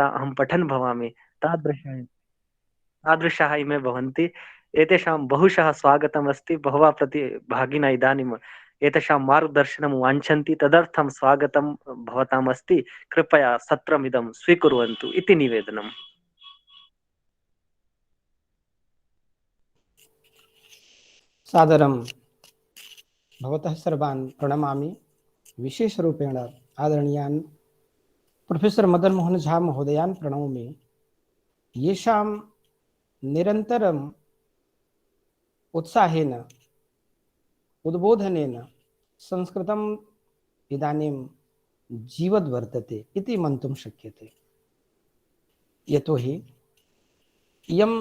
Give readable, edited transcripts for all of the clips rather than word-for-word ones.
अहं पठन् भवामि तादृशाः इमे भवन्ति। एतेषां बहुशः स्वागतमस्ति। बहवः प्रतिभागिनः इदानीम् एतेषां मार्गदर्शनं वाञ्छन्ति, तदर्थं स्वागतं भवताम् अस्ति। कृपया सत्रमिदं स्वीकुर्वन्तु इति निवेदनम्। सादरं भवतः सर्वान् प्रणमामि। विशेषरूपेण आदरणीयान् प्रोफेसर मदन मोहन झा महोदयान् प्रणौमि, येषां निरन्तरम् उत्साहेन उद्बोधनेन संस्कृतम् इदानीं जीवद् वर्तते इति मन्तुं शक्यते। यतोहि इयं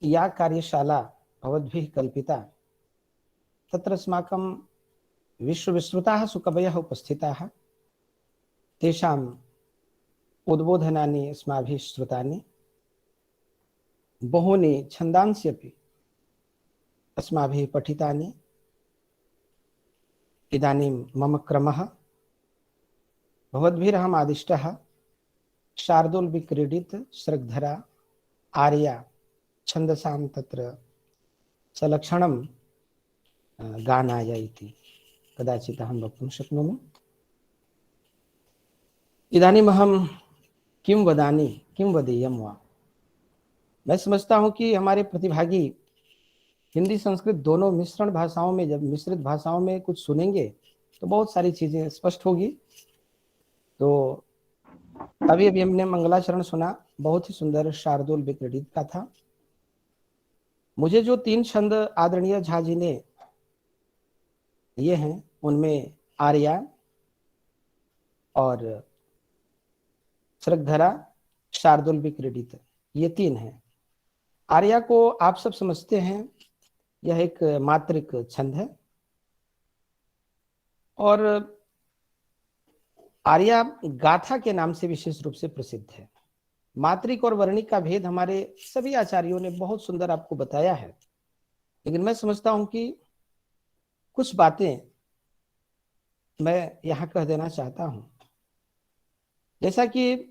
या कार्यशाला भवद्भिः कल्पिता तत्र अस्माकं विश्वविश्रुताः सुकवयः उपस्थिताः, तेषाम् उद्बोधनानि अस्माभिः श्रुतानि, बहूनि छन्दांसि अपि अस्माभिः पठितानि। इदानीं मम क्रमः भवद्भिरहम् आदिष्टः शार्दूलविक्रीडित सृग्धरा आर्या छन्दसां तत्र सलक्षणं गानाय इति कदाचित् अहं वक्तुं शक्नोमि। इदानीमहं किं वदामि, किं वदेयं वा। मैं समझता हूं कि हमारे प्रतिभागी हिंदी संस्कृत दोनों मिश्रण भाषाओं में, जब मिश्रित भाषाओं में कुछ सुनेंगे तो बहुत सारी चीजें स्पष्ट होगी। तो अभी अभी हमने मंगलाचरण सुना, बहुत ही सुंदर शार्दूल विक्रीडित का था। मुझे जो 3 छंद आदरणीय झा जी ने ये हैं, उनमें आर्या और सृग्धरा, शार्दूल विक्रीडित, ये 3 हैं। आर्या को आप सब समझते हैं, यह एक मात्रिक छंद है और आर्या गाथा के नाम से विशेष रूप से प्रसिद्ध है। मात्रिक और वर्णिक का भेद हमारे सभी आचार्यों ने बहुत सुंदर आपको बताया है, लेकिन मैं समझता हूं कि कुछ बातें मैं यहां कह देना चाहता हूं। जैसा कि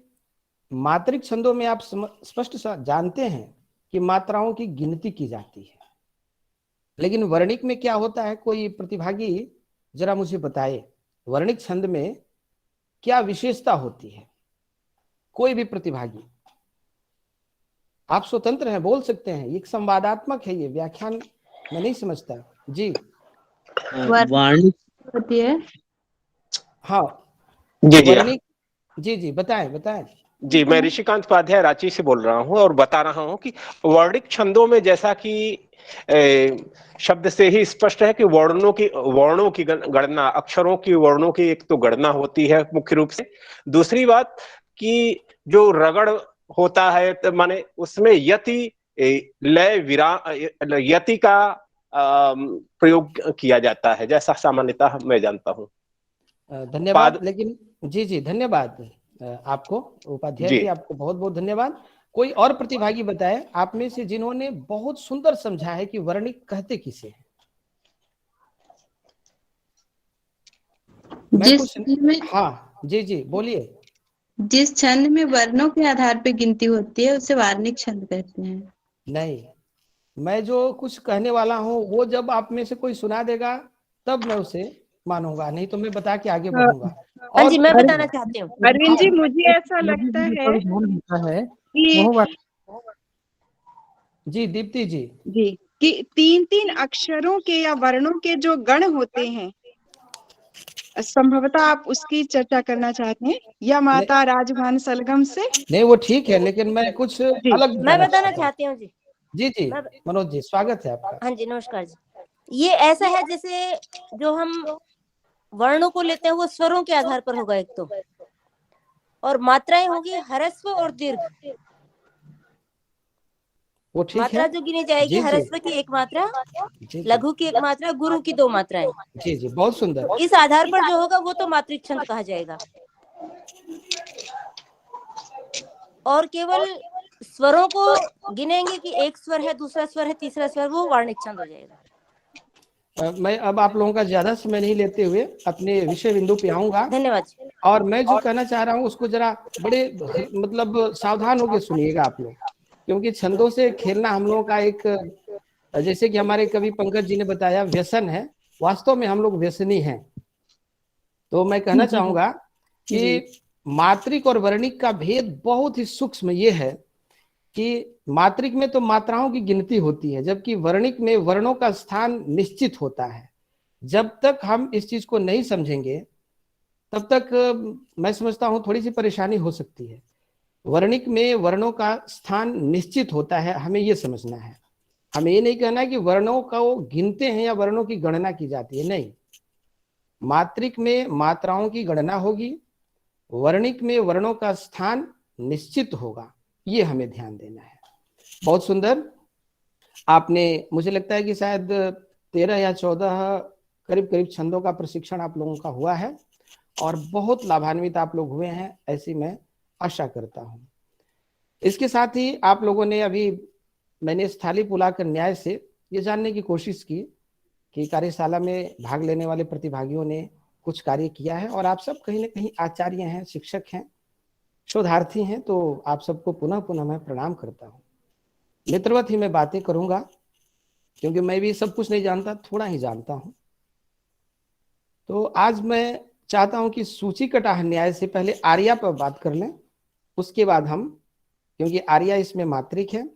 मात्रिक छंदों में आप स्पष्ट जानते हैं कि मात्राओं की गिनती की जाती है, लेकिन वर्णिक में क्या होता है, कोई प्रतिभागी जरा मुझे बताए वर्णिक छंद में क्या विशेषता होती है। कोई भी प्रतिभागी, आप स्वतंत्र हैं, बोल सकते हैं, एक संवादात्मक है, ये व्याख्यान मैं नहीं समझता जी। वर्णिक होती है। हाँ जी वर्णिक, जी जी बताएं बताएं। जी, मैं ऋषिकांत उपाध्याय रांची से बोल रहा हूं और बता रहा हूं कि वर्णिक छंदों में जैसा कि शब्द से ही स्पष्ट है कि वर्णों की गणना, अक्षरों की वर्णों की एक तो गणना होती है मुख्य रूप से। दूसरी बात कि जो रगड़ होता है, तो माने उसमें यति, लय, विराम, यति का प्रयोग किया जाता है, जैसा सामान्यतः मैं जानता हूं। धन्यवाद। लेकिन जी जी धन्यवाद आपको उपाध्याय जी, आपको बहुत बहुत धन्यवाद। कोई और प्रतिभागी बताए आप में से जिन्होंने बहुत सुंदर समझा है कि वर्णिक कहते किसे हैं। हाँ जी जी बोलिए। जिस छंद में वर्णों के आधार पे गिनती होती है उसे वार्णिक छंद कहते हैं। नहीं, मैं जो कुछ कहने वाला हूँ वो जब आप में से कोई सुना देगा तब मैं उसे मानूंगा, नहीं तो मैं बता के आगे बढ़ूंगा। और जी मैं बताना चाहती हूँ अरविंद जी, मुझे ऐसा लगता है कि जी दीप्ति जी कि 3-3 अक्षरों के या वर्णों के जो गण होते हैं, संभवतः आप उसकी चर्चा करना चाहते हैं, या माता राजभान सलगम से। नहीं वो ठीक है, लेकिन मैं कुछ अलग मैं बताना चाहती हूँ जी। जी जी मनोज जी स्वागत है आपका। हाँ जी नमस्कार जी। ये ऐसा है जैसे जो हम वर्णों को लेते हैं वो स्वरों के आधार पर होगा एक तो, और मात्राएं होगी ह्रस्व और दीर्घ। वो ठीक मात्रा है जो गिनी जाएगी, ह्रस्व की एक मात्रा, लघु की एक मात्रा, गुरु की 2 मात्राएं। जी जी बहुत सुंदर। इस आधार पर जो होगा वो तो मात्रिक छंद कहा जाएगा। और केवल स्वरों को गिनेंगे कि एक स्वर है, दूसरा स्वर है, तीसरा स्वर, वो वार्णिक छंद हो जाएगा। मैं अब आप लोगों का ज्यादा समय नहीं लेते हुए अपने विषय बिंदु पे आऊंगा। धन्यवाद। और मैं जो कहना चाह रहा हूँ उसको जरा बड़े मतलब सावधान होकर सुनिएगा आप लोग, क्योंकि छंदों से खेलना हम लोगों का एक, जैसे कि हमारे कवि पंकज जी ने बताया, व्यसन है। वास्तव में हम लोग व्यसनी हैं। तो मैं कहना चाहूंगा कि मात्रिक और वर्णिक का भेद बहुत ही सूक्ष्म ये है कि मात्रिक में तो मात्राओं की गिनती होती है, जबकि वर्णिक में वर्णों का स्थान निश्चित होता है। जब तक हम इस चीज को नहीं समझेंगे तब तक मैं समझता हूं थोड़ी सी परेशानी हो सकती है। वर्णिक में वर्णों का स्थान निश्चित होता है, हमें यह समझना है। हमें ये नहीं कहना है कि वर्णों को गिनते हैं या वर्णों की गणना की जाती है, नहीं। मात्रिक में मात्राओं की गणना होगी, वर्णिक में वर्णों का स्थान निश्चित होगा, ये हमें ध्यान देना है। बहुत सुंदर। आपने, मुझे लगता है कि शायद 13 या 14 करीब करीब छंदों का प्रशिक्षण आप लोगों का हुआ है और बहुत लाभान्वित आप लोग हुए हैं, ऐसी मैं आशा करता हूं। इसके साथ ही आप लोगों ने अभी, मैंने स्थाली पुलाकर न्याय से ये जानने की कोशिश की कि कार्यशाला में भाग लेने वाले प्रतिभागियों ने कुछ कार्य किया है, और आप सब कहीं ना कहीं आचार्य हैं, शिक्षक हैं, शोधार्थी हैं, तो आप सबको पुनः पुनः मैं प्रणाम करता हूँ। मित्रवत ही मैं बातें करूंगा, क्योंकि मैं भी सब कुछ नहीं जानता, थोड़ा ही जानता हूं। तो आज मैं चाहता हूं कि सूची कटाह न्याय से पहले आर्या पर बात कर लें, उसके बाद हम, क्योंकि आर्या इसमें मात्रिक है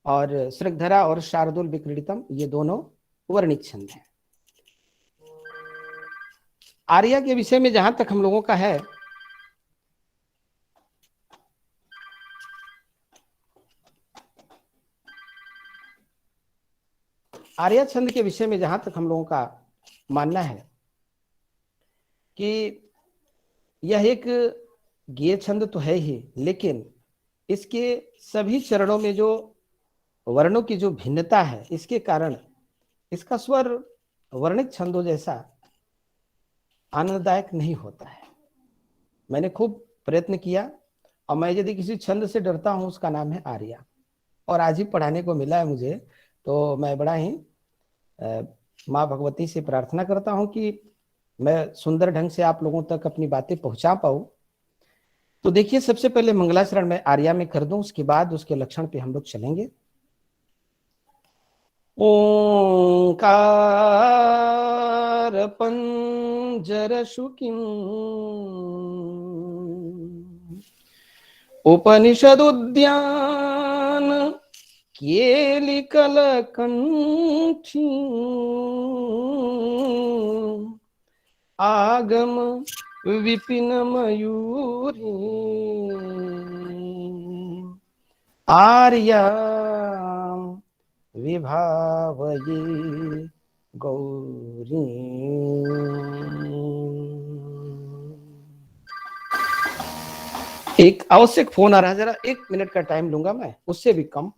और श्रृंखधरा और शार्दुल विक्रीडितम ये दोनों वर्णिक छंद हैं। आर्या के विषय में जहां तक हम लोगों का है, आर्या छंद के विषय में जहां तक हम लोगों का मानना है कि यह एक गेय छंद तो है ही, लेकिन इसके सभी चरणों में जो वर्णों की जो भिन्नता है, इसके कारण इसका स्वर वर्णिक छंदों जैसा आनंददायक नहीं होता है। मैंने खूब प्रयत्न किया, और मैं यदि किसी छंद से डरता हूं उसका नाम है आर्या, और आज ही पढ़ाने को मिला है मुझे। तो मैं बड़ा ही माँ भगवती से प्रार्थना करता हूं कि मैं सुंदर ढंग से आप लोगों तक अपनी बातें पहुंचा पाऊं। तो देखिए, सबसे पहले मंगलाचरण मैं आर्या में कर दूं, उसके बाद उसके लक्षण पे हम लोग चलेंगे। ओंकार पंजर शुकिम उपनिषद उद्यान केलिकल कंठी आगम विपिन मयूरी आर्या विभावये गौरी। एक आवश्यक फोन आ रहा है, जरा 1 मिनट का टाइम लूंगा मैं, उससे भी कम।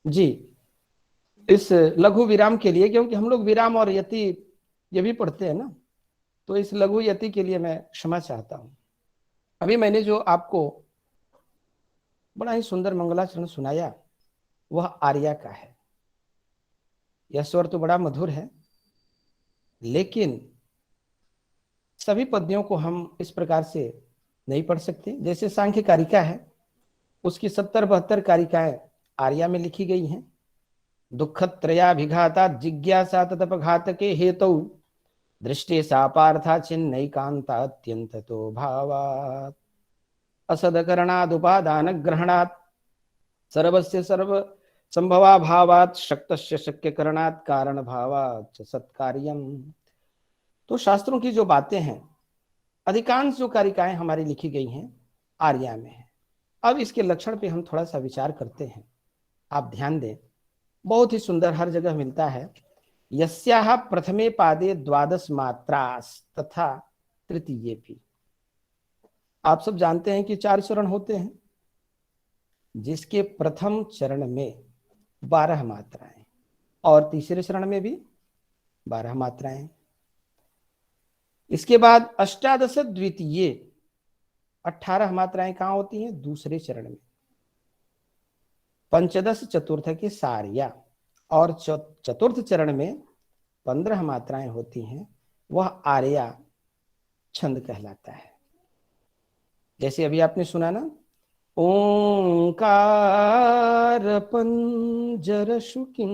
जी, इस लघु विराम के लिए, क्योंकि हम लोग विराम और यति ये भी पढ़ते हैं ना, तो इस लघु यति के लिए मैं क्षमा चाहता हूं। अभी मैंने जो आपको बड़ा ही सुंदर मंगलाचरण सुनाया, वह आर्या का है। यह स्वर तो बड़ा मधुर है, लेकिन सभी पद्यों को हम इस प्रकार से नहीं पढ़ सकते। जैसे सांख्य कारिका है, उसकी 70-72 कारिकाएं आर्या में लिखी गई हैं। दुःखत्रयाभिघाता जिज्ञासा तदपघातके हेतौ दृष्टि सा पार्था चिन्नैकान्ता अत्यंततो भावात् असदकरणादुपादान ग्रहणात् सर्वस्य सर्व संभवा भावात् शक्तस्य शक्य करणात् कारण भावात् सत्कार्यम। तो शास्त्रों की जो बातें हैं, अधिकांश जो कारिकाएं हमारी लिखी गई हैं आर्या में है। अब इसके लक्षण पे हम थोड़ा सा विचार करते हैं। आप ध्यान दें, बहुत ही सुंदर, हर जगह मिलता है। यस्याः प्रथमे पादे 12 मात्रास तथा तृतीये भी। आप सब जानते हैं कि 4 चरण होते हैं। जिसके प्रथम चरण में 12 मात्राएं और तीसरे चरण में भी 12 मात्राएं। इसके बाद अष्टादश द्वितीय 18 मात्राएं कहाँ होती हैं? दूसरे चरण में। पंचदश चतुर्थ के सारिया और चतुर्थ चरण में 15 मात्राएं होती हैं, वह आर्या छंद कहलाता है। जैसे अभी आपने सुना ना, ओंकार पंजर शुकिन,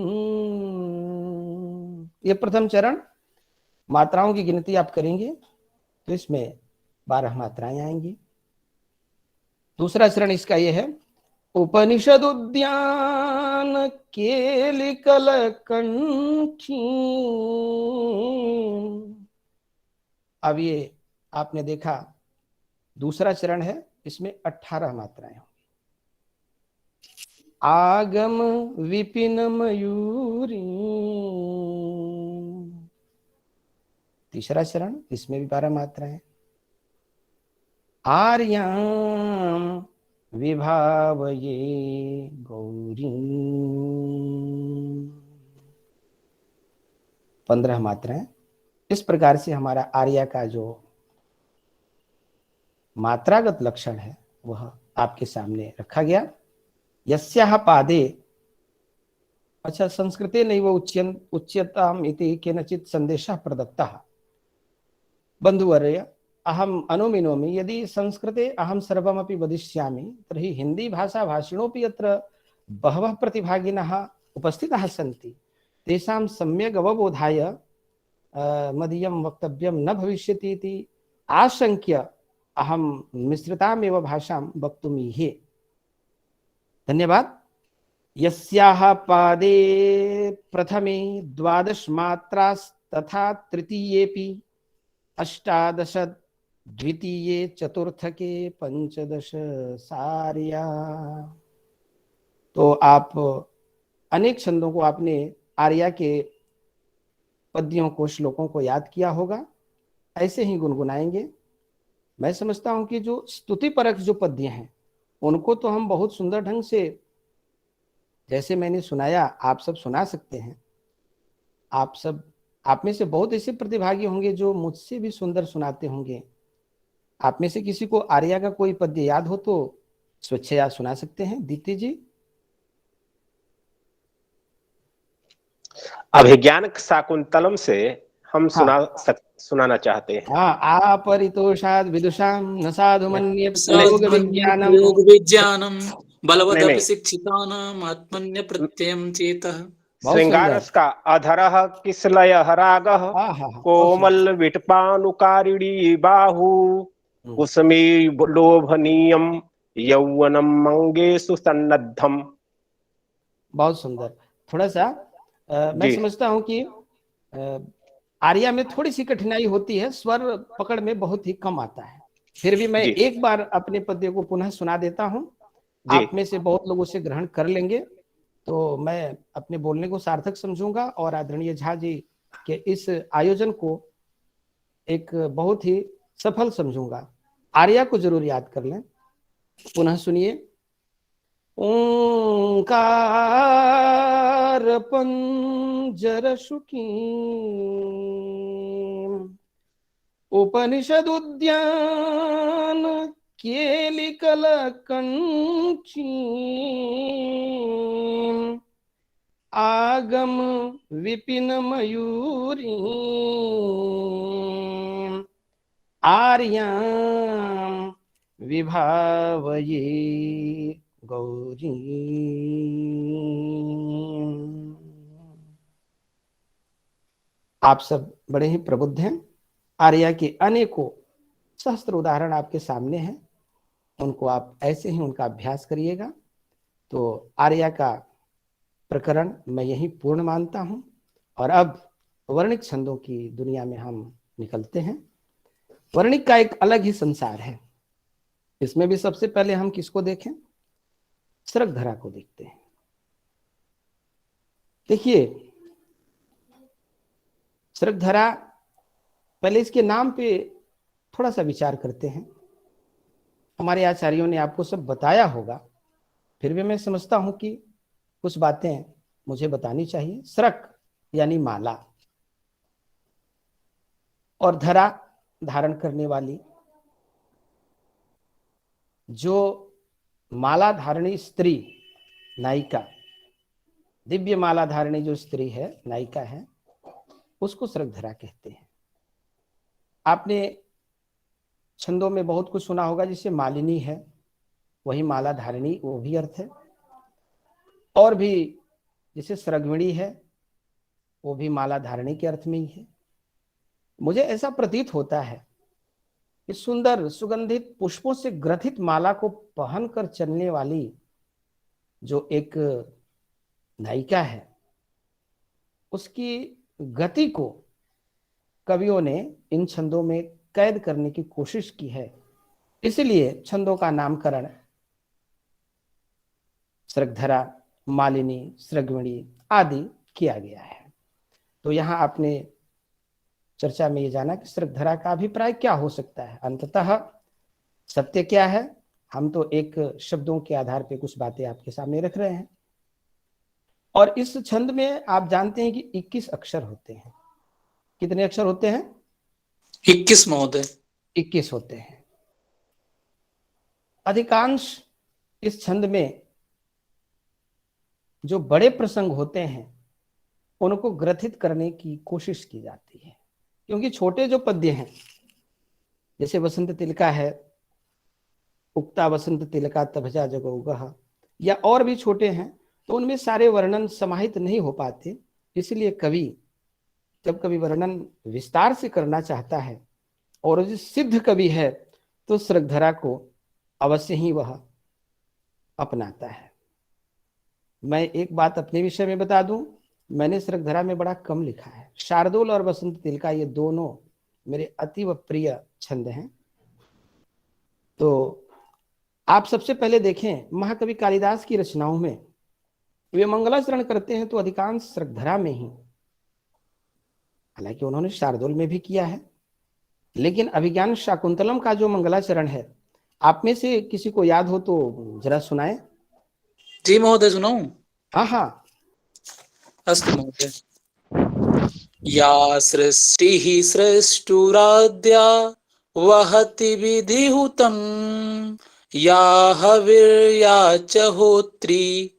ये प्रथम चरण। मात्राओं की गिनती आप करेंगे तो इसमें 12 मात्राएं आएंगी। दूसरा चरण इसका यह है, उपनिषद उद्यान केलिकल कंठी। अब ये आपने देखा दूसरा चरण है, इसमें 18 मात्राएं होंगी। आगम विपिन मयूरी, तीसरा चरण, इसमें भी 12 मात्राएं। आर्याम विभावये गौरी, 15 मात्राएं। इस प्रकार से हमारा आर्या का जो मात्रागत लक्षण है वह आपके सामने रखा गया। यस्याह पादे, अच्छा संस्कृते नैव उच्यताम इति केनचित् संदेशः प्रदत्तः। बंधुवर्य, अहम अनुमिनोमि यदि संस्कृते अहम सर्वमपि वदिष्यामि तर्हि हिंदी भाषा भाषिणोपि अत्र बहवः प्रतिभागिनः उपस्थिताः सन्ति, तेषां सम्यक् अवबोधाय मदीयं वक्तव्यं न भविष्यति इति आशंक्य अहम मिश्रितामेव भाषां वक्तुमीहे। धन्यवाद। यस्याः पादे प्रथमे 12 मात्रास्तथा तृतीयेपि 18 द्वितीये चतुर्थके 15 सार्या। तो आप अनेक छंदों को आपने आर्या के पद्यों को, श्लोकों को याद किया होगा, ऐसे ही गुनगुनाएंगे। मैं समझता हूं कि जो स्तुति परक जो पद्य हैं उनको तो हम बहुत सुंदर ढंग से, जैसे मैंने सुनाया, आप सब सुना सकते हैं। आप में से बहुत ऐसे प्रतिभागी होंगे जो मुझसे भी सुंदर सुनाते होंगे। आप में से किसी को आर्या का कोई पद्य याद हो तो स्वेच्छया सुना सकते हैं। दीप्ति जी। अभिज्ञान शाकुंतलम से हम हाँ, सुनाना चाहते हैं। हाँ, आपरितोषाद विदुषाम न साधु मन्ये योग विज्ञानम। योग विज्ञानम नहीं बलवदपि नहीं, शिक्षितानाम आत्मन्य प्रत्ययम चेतः। बहुत सुंदर। श्रृंगारस का अधरः किसलयः रागः, हाँ हाँ हाँ, कोमल विटपानुकारिणी बाहु, कुसुमी लोभनीयम यौवनम मंगेषु सन्नद्धम। बहुत सुंदर। थोड़ा सा मैं समझता हूं कि आर्या में थोड़ी सी कठिनाई होती है, स्वर पकड़ में बहुत ही कम आता है। फिर भी मैं एक बार अपने पद्य को पुनः सुना देता हूं। आप में से बहुत लोग उसे ग्रहण कर लेंगे तो मैं अपने बोलने को सार्थक समझूंगा और आदरणीय झा जी के इस आयोजन को एक बहुत ही सफल समझूंगा। आर्या को जरूर याद कर लें। पुनः सुनिए। ओंकार पंजर शुकी, उपनिषद उद्यान केलिकल कंची, आगम विपिन मयूरी, आर्यां विभावये गौरी। आप सब बड़े ही प्रबुद्ध हैं। आर्या के अनेकों सहस्त्र उदाहरण आपके सामने हैं, उनको आप ऐसे ही उनका अभ्यास करिएगा। तो आर्या का प्रकरण मैं यही पूर्ण मानता हूं और अब वर्णिक छंदों की दुनिया में हम निकलते हैं। वर्णिक का एक अलग ही संसार है। इसमें भी सबसे पहले हम किसको देखें? स्रगधरा को देखते हैं। देखिए, स्रगधरा, पहले इसके नाम पे थोड़ा सा विचार करते हैं। हमारे आचार्यों ने आपको सब बताया होगा, फिर भी मैं समझता हूं कि कुछ बातें मुझे बतानी चाहिए। स्रक यानी माला, और धरा धारण करने वाली। जो माला धारणी स्त्री, नायिका, दिव्य माला धारणी जो स्त्री है, नायिका है, उसको स्रगधरा कहते हैं। आपने छंदों में बहुत कुछ सुना होगा, जिसे मालिनी है वही माला धारिणी, वो भी अर्थ है। और भी जैसे स्रग्विणी है, वो भी माला धारिणी के अर्थ में ही है। मुझे ऐसा प्रतीत होता है कि सुंदर सुगंधित पुष्पों से ग्रथित माला को पहनकर चलने वाली जो एक नायिका है, उसकी गति को कवियों ने इन छंदों में कैद करने की कोशिश की है। इसलिए छंदों का नामकरण स्रगधरा, मालिनी, स्रग्विणी आदि किया गया है। तो यहाँ आपने चर्चा में ये जाना कि स्रगधरा का अभिप्राय क्या हो सकता है। अंततः सत्य क्या है, हम तो एक शब्दों के आधार पे कुछ बातें आपके सामने रख रहे हैं। और इस छंद में आप जानते हैं कि 21 अक्षर होते हैं। कितने अक्षर होते हैं? 21 महोदय। 21 होते हैं। अधिकांश इस छंद में जो बड़े प्रसंग होते हैं उनको ग्रथित करने की कोशिश की जाती है, क्योंकि छोटे जो पद्य हैं, जैसे वसंत तिलका है, उक्ता वसंत तिलका तभजा जगौगह, या और भी छोटे हैं, तो उनमें सारे वर्णन समाहित नहीं हो पाते। इसलिए कवि जब कभी वर्णन विस्तार से करना चाहता है और जो सिद्ध कवि है, तो स्रगधरा को अवश्य ही वह अपनाता है। मैं एक बात अपने विषय में बता दूं, मैंने स्रगधरा में बड़ा कम लिखा है। शार्दूल और वसंत तिलका ये दोनों मेरे अतीव प्रिय छंद हैं। तो आप सबसे पहले देखें, महाकवि कालिदास की रचनाओं में वे मंगलाचरण करते हैं तो अधिकांश स्रगधरा में ही, हालांकि उन्होंने शार्दूल में भी किया है, लेकिन अभिज्ञान शाकुंतलम का जो मंगलाचरण है, आप में से किसी को याद हो तो जरा सुनाए। जी महोदय, सुनाऊं? हाँ हाँ। अस्तु महोदय। या सृष्टिः सृष्टुराद्या वहति विधिहुतं, या हविर्या च होत्री,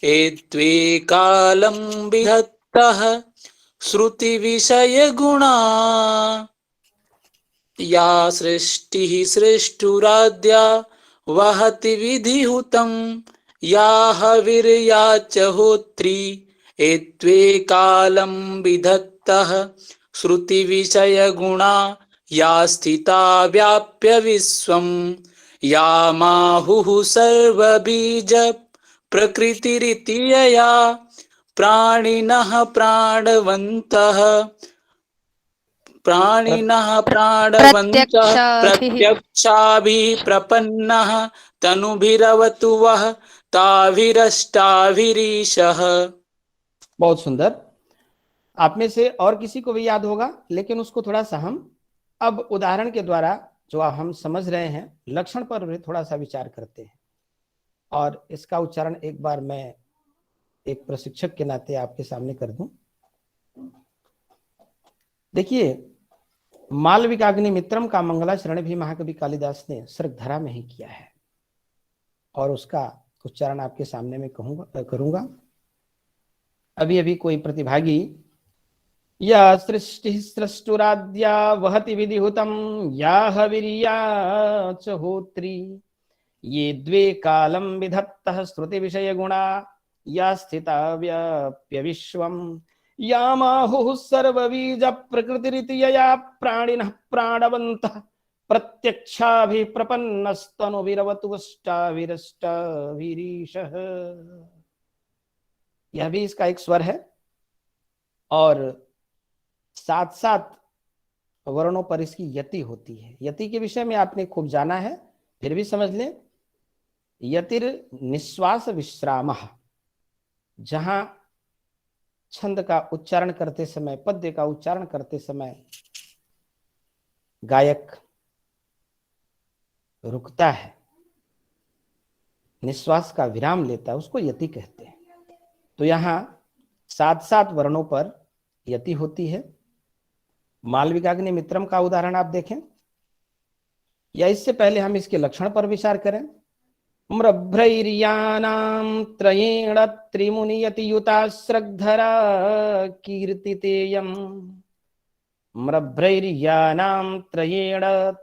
एत्वे कालं विधत्तः श्रुतिविषयगुणा। या सृष्टिः सृष्टुराद्या वहति विधिहुतं, या हविर्या च होत्री, एत्वे कालं विधत्तः श्रुतिविषयगुणा। या स्थिता व्याप्य विश्वं, या माहुः सर्वबीज प्रकृतिरिति यया, प्राणिनः प्राणवन्तः प्रत्यक्षाभिः प्रपन्नः, तनुभिरवतु वः ताभिरष्टाभिरीशः। बहुत सुंदर। आप में से और किसी को भी याद होगा, लेकिन उसको थोड़ा सा हम अब उदाहरण के द्वारा जो हम समझ रहे हैं, लक्षण पर भी थोड़ा सा विचार करते हैं। और इसका उच्चारण एक बार मैं एक प्रशिक्षक के नाते आपके सामने कर दूं। देखिए, मालविकाग्नि मित्रम का मंगलाचरण भी महाकवि कालिदास ने स्रगधरा में ही किया है, और उसका उच्चारण आपके सामने में करूंगा। अभी अभी कोई प्रतिभागी या सृष्टि सृष्टुराद्या वहति विधिहुतं, या हविर्या च होत्री, ये द्वे कालं विधत्तः श्रुति विषय गुणा, या स्थिता व्याप्य विश्वं, या माहुः सर्वबीज प्रकृतिरिति यया, प्राणिनः प्राणवन्तः प्रत्यक्षाभिः प्रपन्नस्तनुभिरवतु अष्टाभिरष्टाभिरीशः। यह भी इसका एक स्वर है, और साथ साथ वर्णों पर इसकी यति होती है। यति के विषय में आपने खूब जाना है, फिर भी समझ लें। यतिर निश्वास विश्रामः, जहां छंद का उच्चारण करते समय, पद्य का उच्चारण करते समय गायक रुकता है, निश्वास का विराम लेता है उसको यति कहते हैं। तो यहाँ 7 वर्णों पर यति होती है। मालविकाग्नि मित्रम का उदाहरण आप देखें, या इससे पहले हम इसके लक्षण पर विचार करें। म्रभ्रैर्यानां त्रयेण त्रिमुनियति युता श्रद्धरा कीर्तितेयम्। म्रभ्रैर्यानां त्रयेण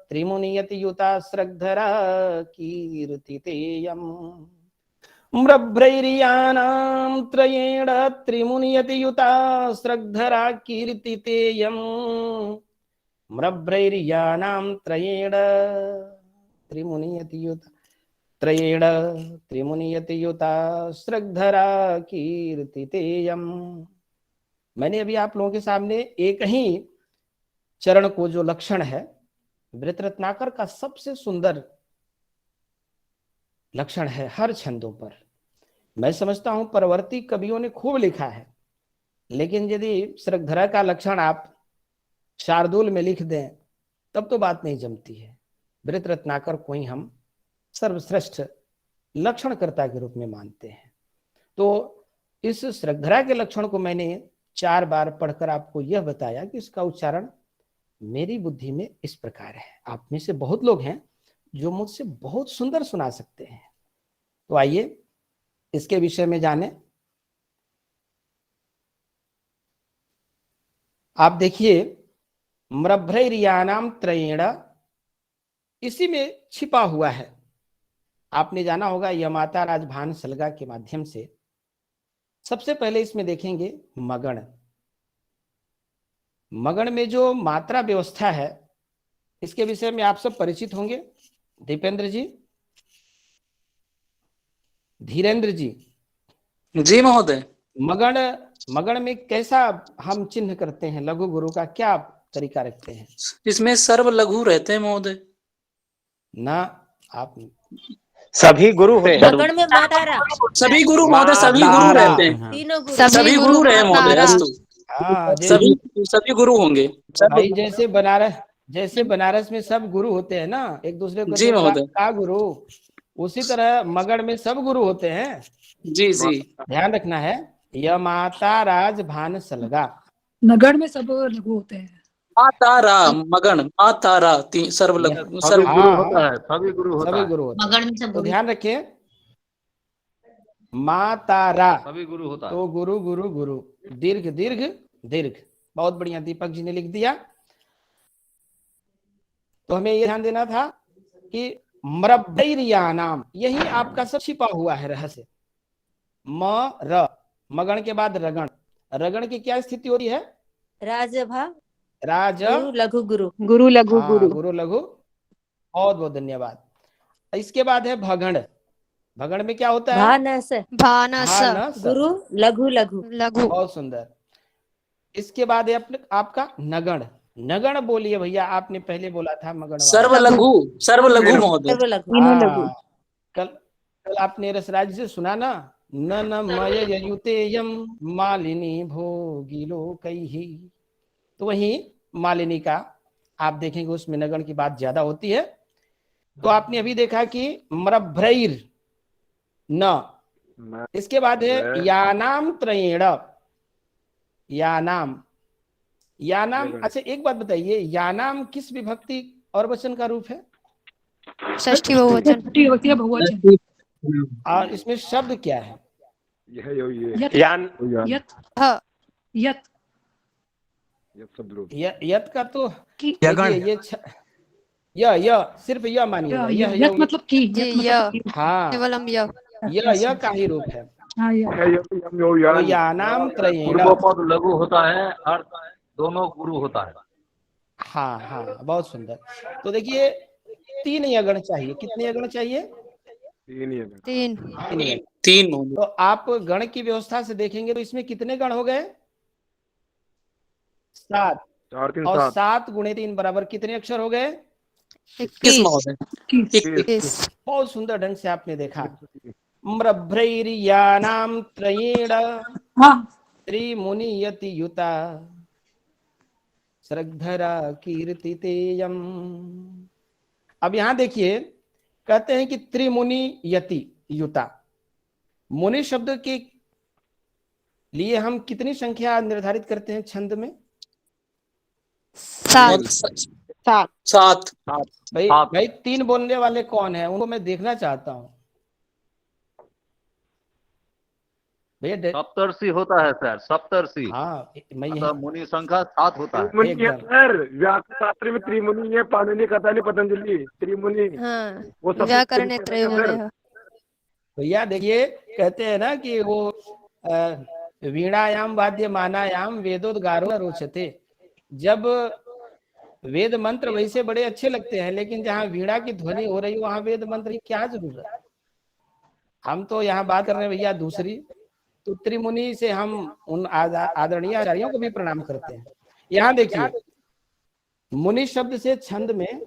त्रिमुनियति युता श्रद्धरा कीर्तितेयम्। म्रभ्रैर्यानां त्रयेण त्रिमुनियति युता श्रद्धरा कीर्तितेयम्। म्रभ्रैर्यानां त्रयेण त्रिमुनियति युता त्रिमुनियति युता श्रद्धरा कीर्तितेयम्। मैंने अभी आप लोगों के सामने एक ही चरण को, जो लक्षण है, वृत्त रत्नाकर का सबसे सुंदर लक्षण है हर छंदों पर। मैं समझता हूं परवर्ती कवियों ने खूब लिखा है, लेकिन यदि श्रद्धरा का लक्षण आप शार्दूल में लिख दें तब तो बात नहीं जमती है। वृत्त रत्नाकर को ही हम सर्वश्रेष्ठ लक्षणकर्ता के रूप में मानते हैं। तो इस श्रद्धरा के लक्षण को मैंने 4 बार पढ़कर आपको यह बताया कि इसका उच्चारण मेरी बुद्धि में इस प्रकार है। आप में से बहुत लोग हैं जो मुझसे बहुत सुंदर सुना सकते हैं। तो आइए इसके विषय में जाने। आप देखिए, म्रभ्रैर्यानां त्रयेण, इसी में छिपा हुआ है। आपने जाना होगा यमाता राजभान सलगा के माध्यम से। सबसे पहले इसमें देखेंगे मगण। मगण में जो मात्रा व्यवस्था है, इसके विषय में आप सब परिचित होंगे। दीपेंद्र जी, धीरेन्द्र जी। जी महोदय। मगण में कैसा हम चिन्ह करते हैं? लघु गुरु का क्या तरीका रखते हैं? इसमें सर्व लघु रहते हैं महोदय। ना, आप सभी गुरु होते हैं। मगण में मातारा, सभी गुरु महोदय, सभी गुरु रहते हैं। तीनों गुरु, सभी गुरु रहे महोदय। अस्तु, हाँ, सभी गुरु होंगे। भाई जैसे बनारस में सब गुरु होते हैं ना, एक दूसरे को जी महोदय। का गुरु, उसी तरह मगध में सब गुरु होते हैं। जी जी, ध्यान रखना है। यमाता राज भान सलगा, नगढ़ में सब लघु होते हैं। मातारा मगण, मातारा सर्व लघु, सर्व गुरु होता है। सभी गुरु होता है। मगध में सब तो ध्यान रखिए, मातारा सभी गुरु होता है। तो गुरु गुरु गुरु, दीर्घ दीर्घ दीर्घ। बहुत बढ़िया, दीपक जी ने लिख दिया। तो हमें ये ध्यान देना था कि म्रभ्रैर्यानाम, यही आपका सब छिपा हुआ है रहस्य। म र, मगण के बाद रगण। रगण की क्या स्थिति होती है? राजभा, राज गुरु, लघु गुरु, गुरु लघु हाँ, गुरु। गुरु लघु। बहुत बहुत धन्यवाद। इसके बाद है भगण। भगण में क्या होता है? भानस, भानस, गुरु, लघु लघु, बहुत सुंदर। इसके बाद है आपका नगण। नगण बोलिए भैया, आपने पहले बोला था मगण वाला। सर्व लघु महोदय। सर्व लघु। हाँ, कल आपने रसराज से सुना ना, न मय युतेयम मालिनी भोगिलो कैहि। तो वही मालिनी का आप देखेंगे उसमें नगण की बात ज्यादा होती है। तो आपने अभी देखा कि म्रभ्रैर न, इसके बाद है यानाम त्रयेण। यानाम, अच्छा एक बात बताइए, यानाम किस विभक्ति और वचन का रूप है? षष्ठी बहुवचन। बहुवचन। और इसमें शब्द क्या है? यान, यत यत का तो ये सिर्फ यह मानिएगा। यत मतलब की। हाँ, केवलम यह का ही रूप है। हाँ, तो यानाम त्रयेण, लघु होता है, अर्थ दोनों गुरु होता है। हाँ हाँ, बहुत सुंदर। तो देखिए 3 यगण चाहिए। कितने यगण चाहिए? 3 तो आप गण की व्यवस्था से देखेंगे तो इसमें कितने गण हो गए? 7। और 7 गुणे 3 बराबर कितने अक्षर हो गए? 21 महोदय। बहुत सुंदर ढंग से आपने देखा। म्रभ्रैर्यानां त्रयेण त्रिमुनियति युता श्रद्धरा कीर्तितेयम्। अब यहां देखिए, कहते हैं कि त्रिमुनि यति, युता। मुनि शब्द के लिए हम कितनी संख्या निर्धारित करते हैं छंद में? 7 7 7 भाई सात। भाई 3 बोलने वाले कौन है, उनको मैं देखना चाहता हूँ भैया। सप्तर्षि होता है सर, सप्तर्षि। हाँ मैं अतः यही मुनि संख्या 7 होता है। त्रिमुनि है एकदम सर, व्यास शास्त्र में त्रिमुनि है, पाणिनि कथानि पतंजलि त्रिमुनि। हाँ वो सब व्याकरण सर। त्रयोदय। भैया देखिए, कहते हैं ना कि वो वीणायाम वाद्य मानायाम वेदोद्गारो न रोचते। जब वेद मंत्र वैसे बड़े अच्छे लगते हैं, लेकिन जहाँ वीणा की ध्वनि हो रही वहां वेद मंत्र की क्या जरूरत। हम तो यहाँ बात कर रहे हैं भैया दूसरी। तो त्रिमुनि से हम उन आदरणीय आचार्यों को भी प्रणाम करते हैं। यहाँ देखिए, मुनि शब्द से छंद में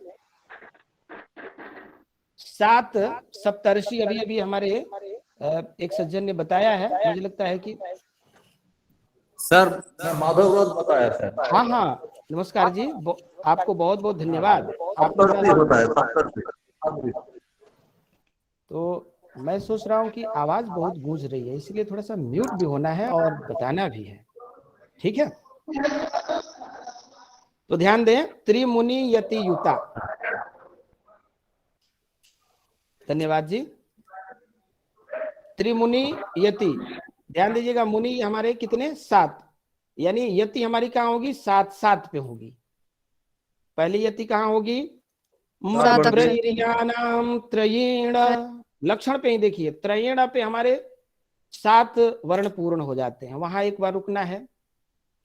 7 सप्तर्षि अभी अभी हमारे एक सज्जन ने बताया है, मुझे लगता है कि सर माधव बताया सर। हाँ हाँ नमस्कार जी, आपको बहुत बहुत धन्यवाद। आपके सप्तर्षि साथ होता है, सप्तर्षि। तो मैं सोच रहा हूँ कि आवाज बहुत गूंज रही है, इसलिए थोड़ा सा म्यूट भी होना है और बताना भी है, ठीक है। तो ध्यान दें, त्रिमुनि यति युता। धन्यवाद जी। त्रिमुनि यति, ध्यान दीजिएगा, मुनि हमारे कितने? 7, यानी यति हमारी कहाँ होगी? 7 पे होगी। पहली यति कहाँ होगी? मृगयानाम त्रयेण। लक्षण पे ही देखिए, त्रयेण पे हमारे 7 वर्ण पूर्ण हो जाते हैं, वहां एक बार रुकना है।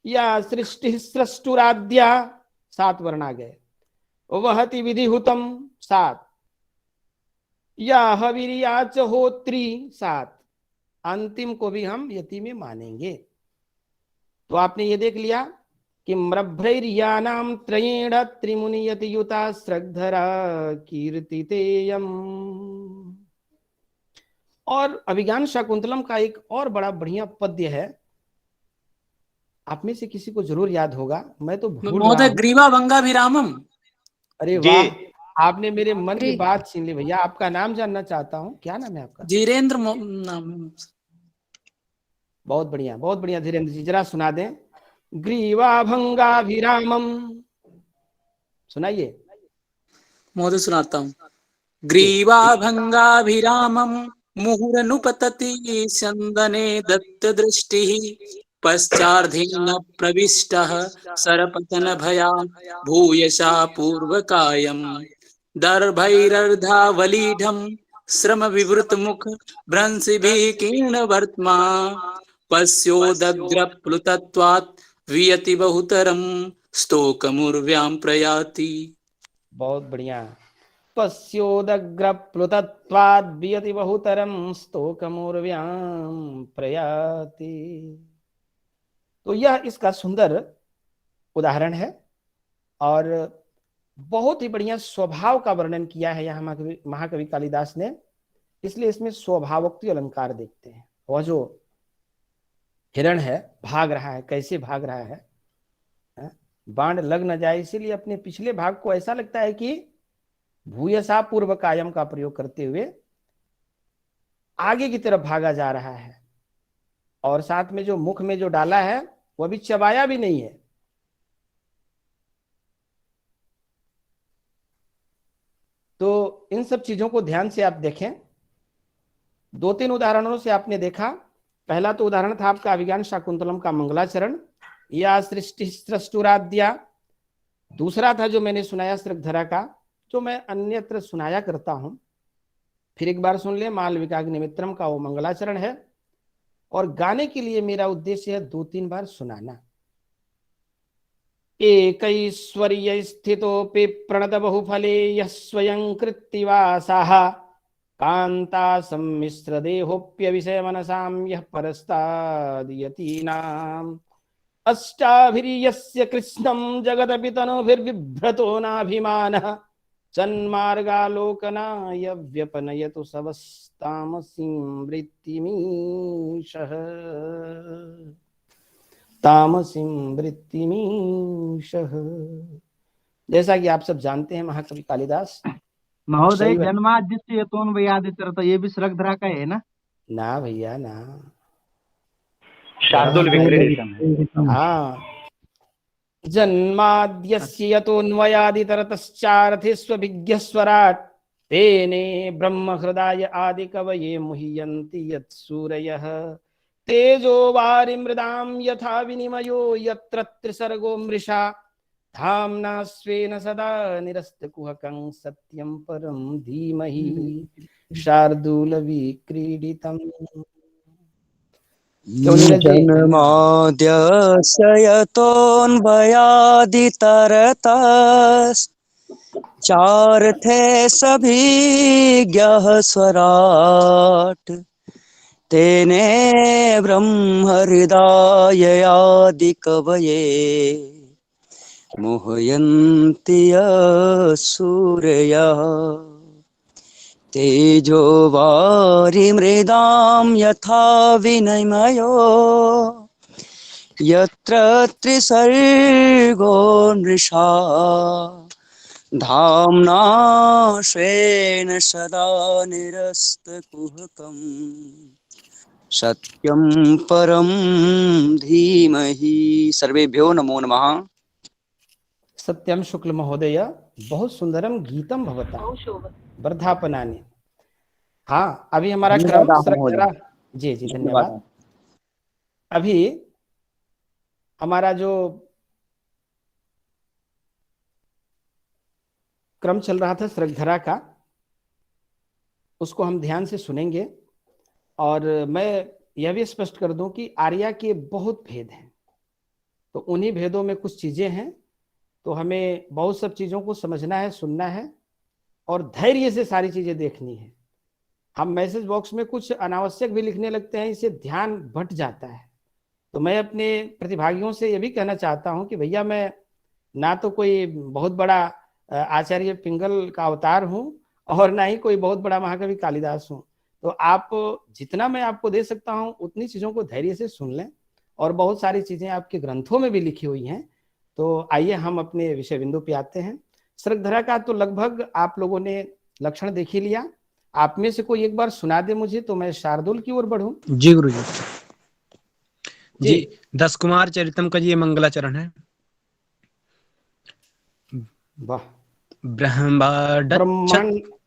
या सृष्टि सृष्टुराद्या, 7 वर्ण आ गए। वहति विधिहुतम 7, या हविर्याच होत्री 7, अंतिम को भी हम यति में मानेंगे। तो आपने ये देख लिया कि मृभ्रैर्यानाम त्रयेण त्रिमुनि यति युता श्रद्धरा कीर्तितेयम। और अभिज्ञान शाकुंतलम का एक और बड़ा बढ़िया पद्य है, आप में से किसी को जरूर याद होगा, मैं तो भूल रहा महोदय हूँ। ग्रीवा भंगाभिरामम। अरे जी। वाह, आपने मेरे मन की बात छीन ली भैया। आपका नाम जानना चाहता हूँ, क्या नाम है आपका? धीरेन्द्र नाम। बहुत बढ़िया धीरेन्द्र जी, जरा सुना दें। ग्रीवा भंगाभिरामम, सुनाइए। महोदय सुनाता हूँ। ग्रीवा भंगाभिरामम मुहुरनुपतति चंदने दत्त दृष्टि पश्चार्धेन प्रविष्टः सरपतन भया भूयसा पूर्वकायम दर्भैरर्धावलीढं श्रम विवृत मुख भ्रंशिभिः कीर्ण वर्त्मा पश्योदग्र प्लुतत्वात् वियति बहुतरम स्तोकमुर्व्याम प्रयाति। बहुत बढ़िया। पश्योदग्र प्लुतत्वाद् वियति बहुतरम स्तोकमुर्व्याम प्रयाति। तो यह इसका सुंदर उदाहरण है और बहुत ही बढ़िया स्वभाव का वर्णन किया है यहाँ महाकवि कालिदास ने, इसलिए इसमें स्वभावोक्ति अलंकार देखते हैं। वह जो हिरण है भाग रहा है, कैसे भाग रहा है, बाण लग न जाए, इसीलिए अपने पिछले भाग को ऐसा लगता है कि भूयसा पूर्व कायम का प्रयोग करते हुए आगे की तरफ भागा जा रहा है, और साथ में जो मुख में जो डाला है वह भी चबाया भी नहीं है। तो इन सब चीजों को ध्यान से आप देखें। 2-3 उदाहरणों से आपने देखा। पहला तो उदाहरण था आपका अभिज्ञान शाकुंतलम का मंगलाचरण, या सृष्टि सृष्टुराद्या। दूसरा था जो मैंने सुनाया श्रद्धरा का, जो मैं अन्यत्र सुनाया करता हूं, फिर एक बार सुन ले, मालविकाग्निमित्रम का वो मंगलाचरण है। और गाने के लिए मेरा उद्देश्य है 2-3 बार सुनाना। एकैश्वर्य स्थितोपि प्रणत बहुफले यः स्वयं कृत्तिवासः कांता सम्मिश्र देहोप्य विषय मनसाम यः परस्तादयतीनाम् अष्टाभिर्यस्य कृष्णं जगदपि तनुभिर्बिभ्रतो नाभिमानः सन्मार्गालोकनाय व्यपनयतु सवस्तामसीं वृत्तिमीशः तामसीं वृत्तिमीशः। जैसा कि आप सब जानते हैं, महाकवि कालिदास महोदय सही बात। जन्माद्यस्य यतोऽन्वयादितरतः ये भी श्रद्धरा का है ना? ना भैया ना। शार्दुल विक्रीडितम। हाँ, जन्माद्यस्य यतोऽन्वयादितरतश्चार्थेष्वभिज्ञस्वराट् तेने ब्रह्म हृदय आदि कवये मुह्यन्ति यत्सूरयः तेजो वारिमृदां यथा विनिमयो यत्र त्रिसर्गो मृषा धाम्ना स्वेन सदा निरस्तकुहकं सत्यं परं धीमहि शार्दूलविक्रीडितम्। क्यों नीरज जी? जन्माद्यस्य यतोऽन्वयादितरतश्चार्थे सभिज्ञः स्वराट् तेने ब्रह्महृदाययादिकवये मुह्यन्ति सूरयः तेजो वारिमृदां यथा विनिमयो यत्र त्रिसर्गो मृषा धाम्ना स्वेन सदा निरस्तकुहकम् सत्यं परं धीमहि। सर्वेभ्यो नमो नमः। सत्यम शुक्ल महोदय, बहुत सुंदरम गीतम भवता वर्धापनानि। हाँ, अभी हमारा क्रम श्रद्धरा। जी जी धन्यवाद। अभी हमारा जो क्रम चल रहा था श्रद्धरा का, उसको हम ध्यान से सुनेंगे। और मैं यह भी स्पष्ट कर दूं कि आर्या के बहुत भेद हैं, तो उन्हीं भेदों में कुछ चीजें हैं, तो हमें बहुत सब चीजों को समझना है, सुनना है और धैर्य से सारी चीजें देखनी है। हम मैसेज बॉक्स में कुछ अनावश्यक भी लिखने लगते हैं, इससे ध्यान भट जाता है। तो मैं अपने प्रतिभागियों से यह भी कहना चाहता हूं कि भैया मैं ना तो कोई बहुत बड़ा आचार्य पिंगल का अवतार हूं और ना ही कोई बहुत बड़ा महाकवि कालिदास हूं। तो आप जितना मैं आपको दे सकता हूं उतनी चीजों को धैर्य से सुन लें, और बहुत सारी चीजें आपके ग्रंथों में भी लिखी हुई हैं। तो आइए हम अपने विषय बिंदु पे आते हैं। श्रद्धरा का तो लगभग आप लोगों ने लक्षण देख ही लिया। आप में से कोई एक बार सुना दे मुझे, तो मैं शार्दुल की ओर बढ़ूं। जी गुरु जी 10 कुमार चरितम का ये मंगलाचरण है। वाह।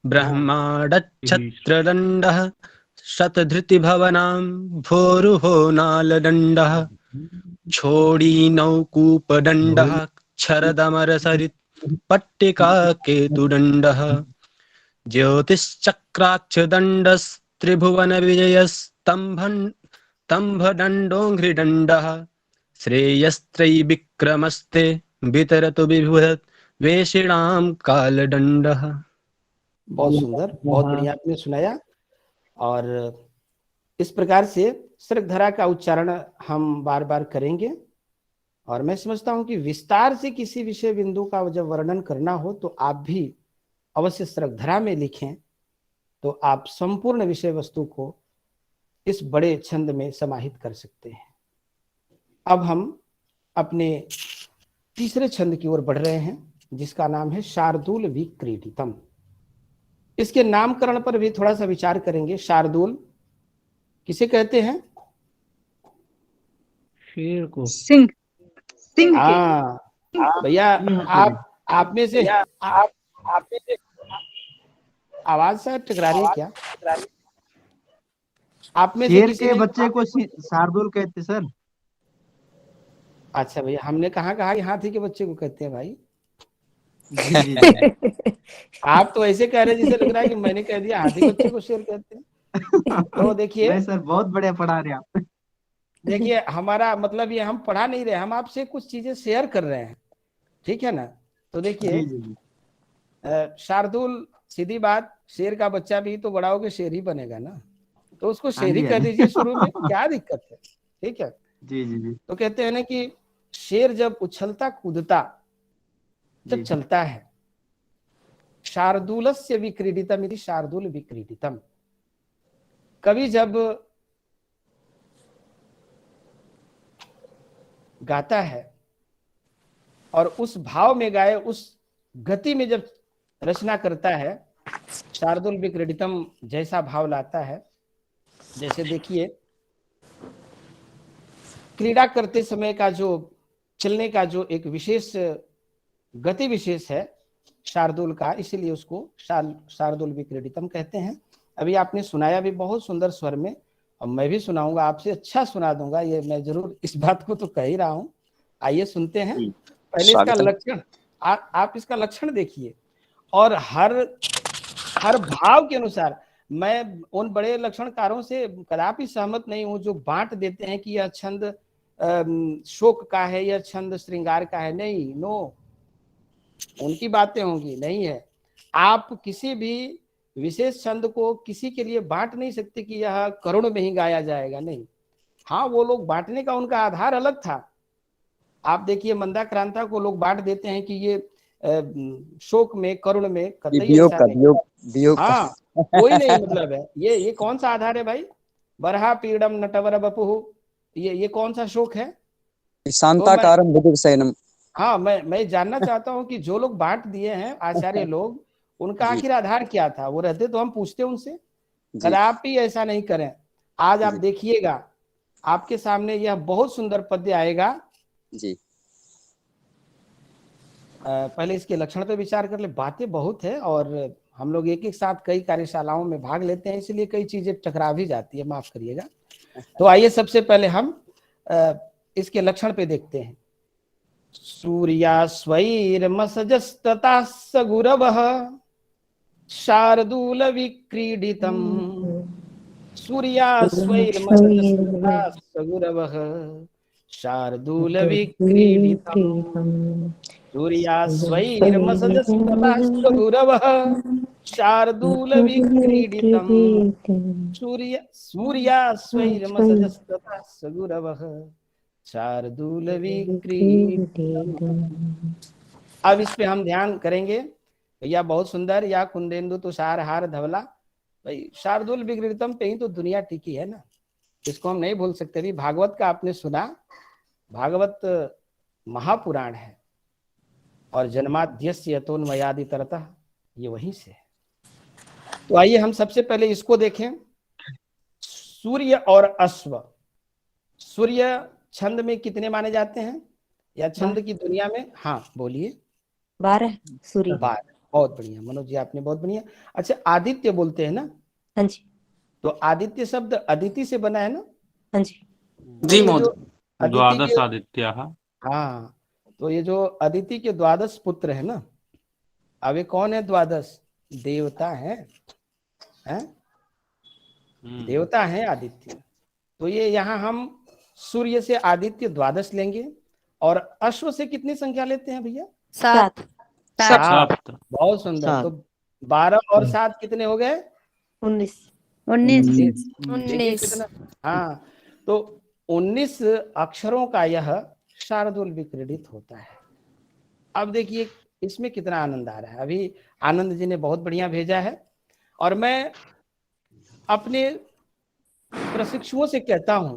ब्रह्मांडच्छत्रदण्डः शतधृतिभवनां भोरुहो नालदण्डः छोडीनौकूपदण्डः क्षरदमरसरित् पट्टिका केतुदण्डः ज्योतिश्चक्राक्षदण्डस्त्रिभुवनविजयस्तम्भदण्डोऽघ्रिदण्डः श्रेयस्त्रयीविक्रमस्ते वितरतु विभुधत् वेशिणां कालदण्डः। बहुत सुंदर, बहुत बढ़िया आपने सुनाया। और इस प्रकार से श्रद्धरा का उच्चारण हम बार बार करेंगे। और मैं समझता हूं कि विस्तार से किसी विषय बिंदु का जब वर्णन करना हो तो आप भी अवश्य श्रद्धरा में लिखें, तो आप संपूर्ण विषय वस्तु को इस बड़े छंद में समाहित कर सकते हैं। अब हम अपने तीसरे छंद की ओर बढ़ रहे हैं, जिसका नाम है शार्दूल विक्रीडितम। इसके नामकरण पर भी थोड़ा सा विचार करेंगे। शार्दूल किसे कहते हैं? शेर को। सिंह। सिंह हाँ भैया, आप में से आवाज शायद टकरा रही है क्या? आप में से शेर किसी के ने बच्चे को शार्दुल कहते सर। अच्छा भैया, हमने कहा कि हाथी के बच्चे को कहते हैं भाई। आप तो ऐसे कह रहे जैसे लग रहा है कि मैंने कह दिया हाथी के बच्चे को शेर कहते हैं। तो देखिए, नहीं सर, बहुत बढ़िया पढ़ा रहे आप। देखिए हमारा मतलब ये हम पढ़ा नहीं रहे, हम आपसे कुछ चीजें शेयर कर रहे हैं, ठीक है ना? तो देखिए शार्दुल, सीधी बात, शेर का बच्चा भी तो बड़ा होकर शेर ही बनेगा ना, तो उसको शेर ही कह दीजिए शुरू में, क्या दिक्कत है? ठीक है जी जी जी। तो कहते हैं ना कि शेर जब उछलता कूदता जब चलता है, शार्दूलस्य विक्रीडितम इति शार्दूल विक्रीडितम। कवि जब गाता है और उस भाव में गाए, उस गति में जब रचना करता है, शार्दुल विक्रीडितम जैसा भाव लाता है, जैसे देखिए क्रीड़ा करते समय का जो चलने का जो एक विशेष गति विशेष है शार्दुल का, इसीलिए उसको शार्दुल विक्रीडितम कहते हैं। अभी आपने सुनाया भी बहुत सुंदर स्वर में, और मैं भी सुनाऊंगा, आपसे अच्छा सुना दूंगा, ये मैं जरूर इस बात को तो कह ही रहा हूँ। आइए सुनते हैं। पहले इसका लक्षण आप इसका लक्षण देखिए, और हर भाव के अनुसार। मैं उन बड़े लक्षणकारों से कदापि सहमत नहीं हूं जो बांट देते हैं कि यह छंद शोक का है, यह छंद श्रृंगार का है। नहीं, नो, उनकी बातें होंगी, नहीं है। आप किसी भी विशेष छंद को किसी के लिए बांट नहीं सकते कि यह करुण में ही गाया जाएगा, नहीं। हाँ, वो लोग बांटने का उनका आधार अलग था। आप देखिए मंदाक्रांता को लोग बांट देते हैं कि ये शोक में, करुण में, कतई ऐसा नहीं। हाँ, कोई नहीं मतलब है। ये कौन सा आधार है भाई? बरहा पीड़म नटवर बपुहु, ये कौन सा शोक है? शांताकारम विदिशयनम। हाँ, मैं जानना चाहता हूँ कि जो लोग बांट दिए हैं आचार्य लोग, उनका आखिर आधार क्या था? वो रहते तो हम पूछते उनसे। कदापि ऐसा नहीं करें। आज आप देखिएगा, आपके सामने यह बहुत सुंदर पद्य आएगा जी। पहले इसके लक्षण पे विचार कर ले। बातें बहुत है, और हम लोग एक एक साथ कई कार्यशालाओं में भाग लेते हैं, इसलिए कई चीजें टकरा भी जाती है, माफ करिएगा। तो आइए सबसे पहले हम इसके लक्षण पे देखते हैं। सूर्यास्वैर्मसजस्तता सगुरवः शार्दूल विक्रीडितम्। सूर्यास्वैर्मसजस्तता सगुरवः शार्दूल विक्रीडितम्। सूर्यास्वैर्मसजस्तता सगुरवः शार्दूल विक्रीडितम्। सूर्यास्वैर्मसजस्तता सगुरवः शार्दूल विक्रीडितम्। अब इस पे हम ध्यान करेंगे। भैया बहुत सुंदर, या कुंदेंदु तुषार हार धवला। भाई शार्दूल विक्रीडितम पे ही तो दुनिया टिकी है ना, इसको हम नहीं भूल सकते। भी भागवत का आपने सुना, भागवत महापुराण है, और जन्माद्यस्य यतोन्मयादितरतः, ये वहीं से है। तो आइए हम सबसे पहले इसको देखें। सूर्य और अश्व। सूर्य छंद में कितने माने जाते हैं, या छंद की दुनिया में? हाँ बोलिए। 12 सूर्य। 12। बहुत बढ़िया मनोज जी, आपने बहुत बढ़िया। अच्छा, आदित्य बोलते हैं ना? हाँ जी। तो आदित्य शब्द अदिति से बना है ना? हाँ जी। जी महोदय। द्वादश आदित्य। हाँ, तो ये जो अदिति के 12 पुत्र है ना, अब ये कौन है? 12 देवता है, देवता है आदित्य। तो ये यहाँ हम सूर्य से आदित्य 12 लेंगे, और अश्व से कितनी संख्या लेते हैं भैया? 7। बहुत सुंदर। तो 12 और 7 कितने हो गए? 19। हाँ, तो 19 अक्षरों का यह शार्दूल विक्रीडित होता है। अब देखिए इसमें कितना आनंद आ रहा है। अभी आनंद जी ने बहुत बढ़िया भेजा है, और मैं अपने प्रशिक्षुओं से कहता हूं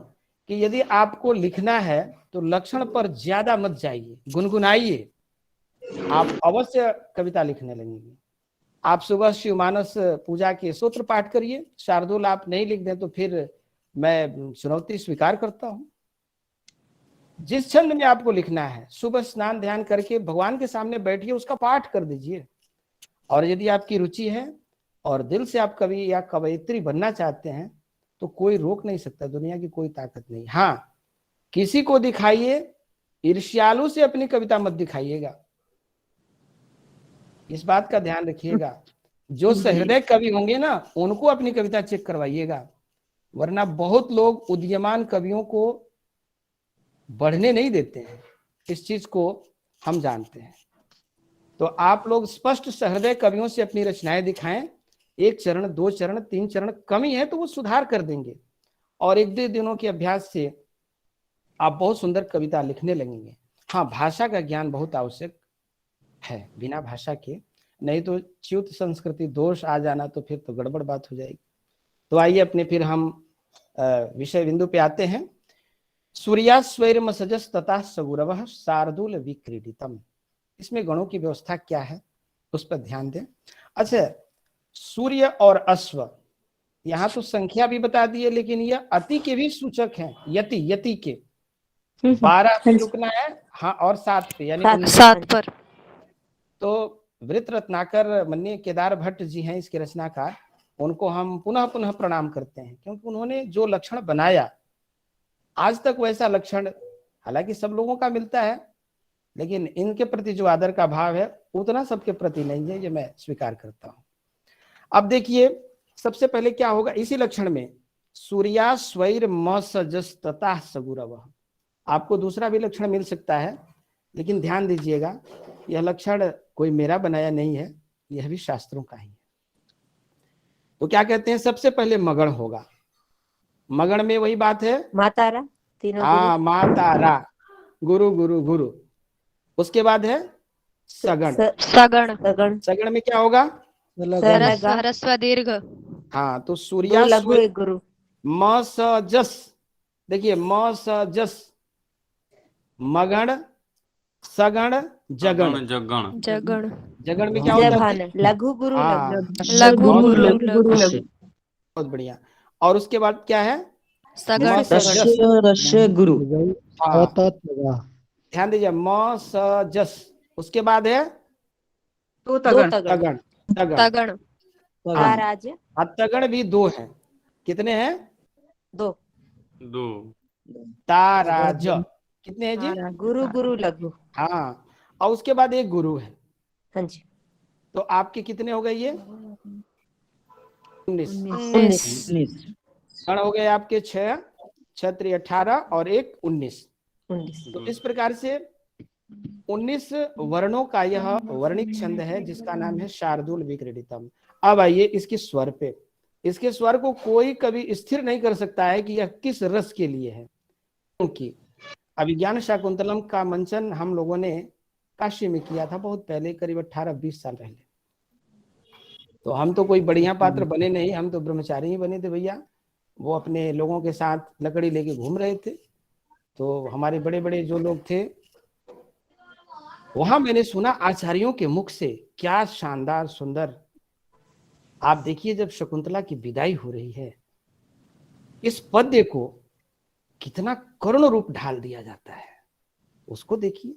कि यदि आपको लिखना है तो लक्षण पर ज्यादा मत जाइए, गुनगुनाइए, आप अवश्य कविता लिखने लगेंगे। आप सुबह शिवमानस पूजा के सूत्र पाठ करिए, शार्दूल आप नहीं लिख दें तो फिर मैं चुनौती स्वीकार करता हूं। जिस छंद में आपको लिखना है, सुबह स्नान ध्यान करके भगवान के सामने बैठिए, उसका पाठ कर दीजिए। और यदि आपकी रुचि है और दिल से आप कवि या कवयित्री बनना चाहते हैं तो कोई रोक नहीं सकता, दुनिया की कोई ताकत नहीं। हाँ, किसी को दिखाइए, ईर्ष्यालु से अपनी कविता मत दिखाइएगा, इस बात का ध्यान रखिएगा। जो सहृदय कवि होंगे ना, उनको अपनी कविता चेक करवाइएगा, वरना बहुत लोग उदीयमान कवियों को बढ़ने नहीं देते हैं। इस चीज को हम जानते हैं। तो आप लोग स्पष्ट सहृदय कवियों से अपनी रचनाएं दिखाएं। 1 चरण 2 चरण 3 चरण कमी है तो वो सुधार कर देंगे, और 1-2 दिनों के अभ्यास से आप बहुत सुंदर कविता लिखने लगेंगे। हाँ, भाषा का ज्ञान बहुत आवश्यक है, बिना भाषा के नहीं तो च्युत संस्कृति दोष आ जाना तो फिर तो गड़बड़ बात हो जाएगी। तो आइए अपने फिर हम विषय बिंदु पे आते हैं। सूर्यास्वैर्मसजस तथा सगुरवः शार्दूल विक्रीडितम्। इसमें गणों की व्यवस्था क्या है उस पर ध्यान दें। अच्छा, सूर्य और अश्व, यहाँ तो संख्या भी बता दी है, लेकिन यह अति के भी सूचक हैं। यति के 12 पे रुकना है, हाँ, और 7 पे, यानी 7 पर। तो वृत्त रत्नाकर मन्य केदार भट्ट जी हैं इसके रचनाकार, उनको हम पुनः पुनः प्रणाम करते हैं, क्योंकि उन्होंने जो लक्षण बनाया आज तक वैसा लक्षण हालांकि सब लोगों का मिलता है, लेकिन इनके प्रति जो आदर का भाव है उतना सबके प्रति नहीं है, ये मैं स्वीकार करता हूं। अब देखिए सबसे पहले क्या होगा इसी लक्षण में, सूर्या स्वैर मसजस्तता सगुरव। आपको दूसरा भी लक्षण मिल सकता है, लेकिन ध्यान दीजिएगा यह लक्षण कोई मेरा बनाया नहीं है, यह भी शास्त्रों का ही है। तो क्या कहते हैं, सबसे पहले मगण होगा। मगण में वही बात है, मातारा, तीनों हाँ, मातारा, गुरु गुरु गुरु। उसके बाद है सगण। सगण में क्या होगा, ह्रस्व दीर्घ। हाँ, तो सूर्या लघु गुरु। म स जस, देखिए म स जस, मगण, सगण, जगण। जगण में क्या होता है, लघु गुरु। लघु गुरु। बहुत बढ़िया। और उसके बाद क्या है, गुरु। ध्यान दीजिए, म स जस। उसके बाद है तगण। तगण भी 2 है, कितने हैं, 2। ताराज कितने हैं जी, गुरु गुरु लघु। हाँ, और उसके बाद एक गुरु है। हाँ जी। तो आपके कितने हो गए, ये 19। गण हो गए आपके 6, क्षत्रिय 18 और एक 19। तो इस प्रकार से 19 वर्णों का यह वर्णिक छंद है, जिसका नाम है शार्दूल विक्रीडितम। अब आइए इसके स्वर पे। इसके स्वर को कोई कभी स्थिर नहीं कर सकता है कि यह किस रस के लिए है, क्योंकि अभिज्ञान शाकुंतलम का मंचन हम लोगों ने काशी में किया था बहुत पहले, करीब 18-20 साल पहले। तो हम तो कोई बढ़िया पात्र बने नहीं, हम तो ब्रह्मचारी ही बने थे भैया। वो अपने लोगों के साथ लकड़ी लेके घूम रहे थे। तो हमारे बड़े बड़े जो लोग थे, वहां मैंने सुना आचार्यों के मुख से, क्या शानदार सुंदर। आप देखिए जब शकुंतला की विदाई हो रही है, इस पद्य को कितना करुण रूप ढाल दिया जाता है, उसको देखिए।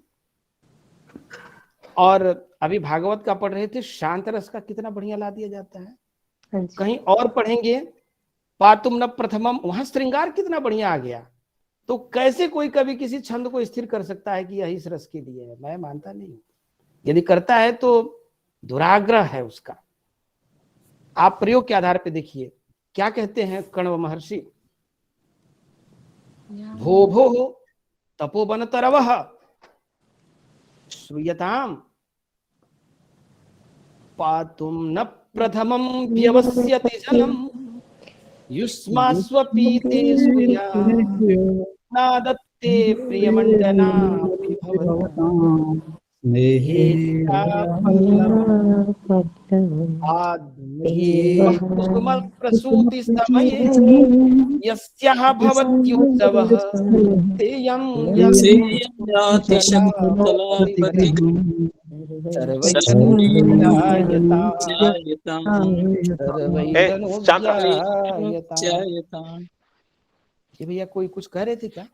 और अभी भागवत का पढ़ रहे थे, शांत रस का कितना बढ़िया ला दिया जाता है। कहीं और पढ़ेंगे पातुम न प्रथमम, वहां श्रृंगार कितना बढ़िया आ गया। तो कैसे कोई कभी किसी छंद को स्थिर कर सकता है कि यही इस रस के लिए है, मैं मानता नहीं। यदि करता है तो दुराग्रह है उसका। आप प्रयोग के आधार पे देखिए क्या कहते हैं कण्व महर्षि, भो भो तपोवन तरवः श्रूयताम पातुम न प्रथमम व्यवस्यति जलम युष्मास्वपीते सूर्या नादत्ते प्रियमंडना प्रसूति समये यस्याः भवत्युत्सवः तेयं भैया कोई कुछ कह रहे थे क्या?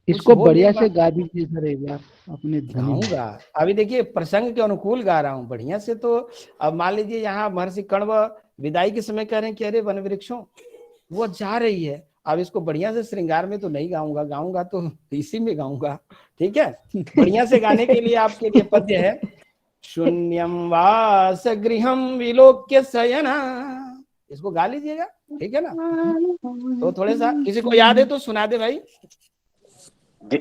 इसको बढ़िया से गा दीजिए सर एक बार अपने गाऊंगा। अभी देखिए प्रसंग के अनुकूल गा रहा हूँ बढ़िया से। तो अब मान लीजिए यहाँ महर्षि कण्व विदाई के समय कह रहे हैं कि अरे वन वृक्षों वो जा रही है, अब इसको बढ़िया से श्रृंगार में तो नहीं गाऊंगा, गाऊंगा तो इसी में गाऊंगा, ठीक है। बढ़िया से गाने के लिए आपके लिए पद्य है, शून्यम वास गृहम विलोक्य शयना, इसको गा लीजिएगा, ठीक है ना। तो थोड़ा सा किसी को याद है तो सुना दे भाई। जी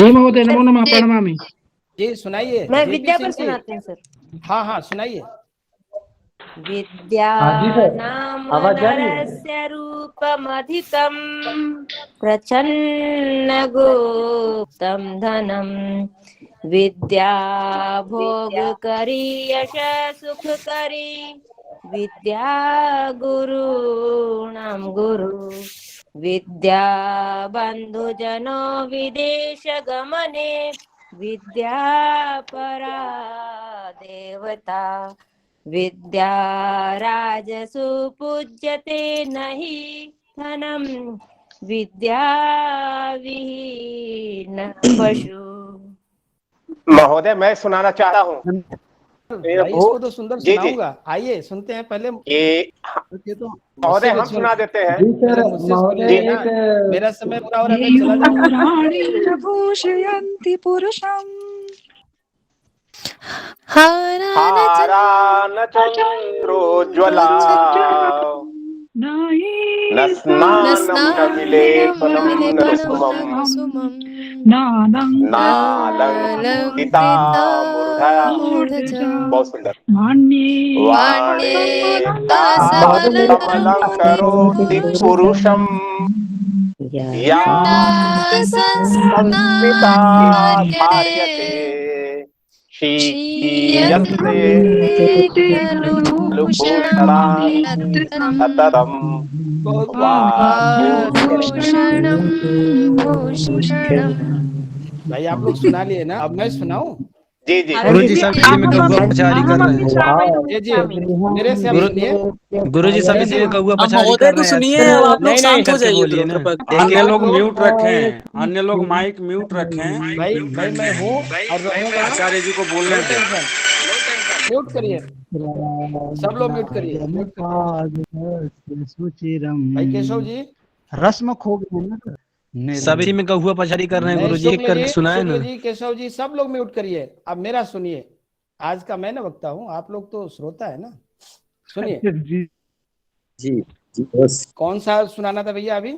महोदय, नमो नमः, प्रणमामि। जी सुनाइए। मैं विद्या पर सुनाते हैं सर। हाँ हाँ सुनाइए। विद्या नाम नरस्य रूपमधिकं प्रच्छन्न गुप्तं धनं विद्या भोगकरी यश सुखकरी विद्या गुरूणां गुरु विद्या बंधुजनो विदेश गमने विद्या परा देवता विद्या राजसु पूज्यते नहि धनं विद्या विहीन पशु। महोदय मैं सुनाना चाहता हूँ। भाई इसको तो सुंदर जी जी सुनाऊंगा, आइए सुनते हैं पहले। ये तो महोदय हम सुना देते हैं। पहले मुझसे सुन लीजिए ना, मेरा समय पूरा हो रहा है, मैं चला जाऊंगा। भूषयन्ति पुरुषम् हारान चन्द्रोज्ज्वला न स्नानं न विलेपनं न कुसुमं नालंकृता मूर्धजा। बहुत सुंदर। वाण्येक्तासमलं करोति पुरुषं या संस्कृता धार्यते शीयन्ते खलु भूषणानि सततं भाई आप लोग सुना लिए ना, अब मैं सुनाऊं? जी जी गुरुजी सब इसी में कौआ पछाड़ी कर रहे हैं। जी जी मेरे से आप सुनिए। गुरुजी सब इसी में कौआ पछाड़ी महोदय कर तो रहे हैं। सुनिए, अब आप लोग शांत हो करके जाइए बोलिए तो ना। कृपया। अन्य लोग म्यूट रखें, अन्य लोग माइक म्यूट रखें। भाई मैं हूँ और रहूंगा। आचार्य जी को बोलने दें। म्यूट करिए, सब लोग म्यूट करिए। भाई केशव जी रस्म खो गए ना। सब इसी में कौआ पछाड़ी कर रहे हैं। गुरुजी एक करके सुनाए ना। शुक्ल जी, केशव जी, सब लोग म्यूट करिए। अब मेरा सुनिए, आज का मैं ना वक्ता हूँ, आप लोग तो श्रोता है ना। सुनिए जी जी बस। कौन सा सुनाना था भैया अभी?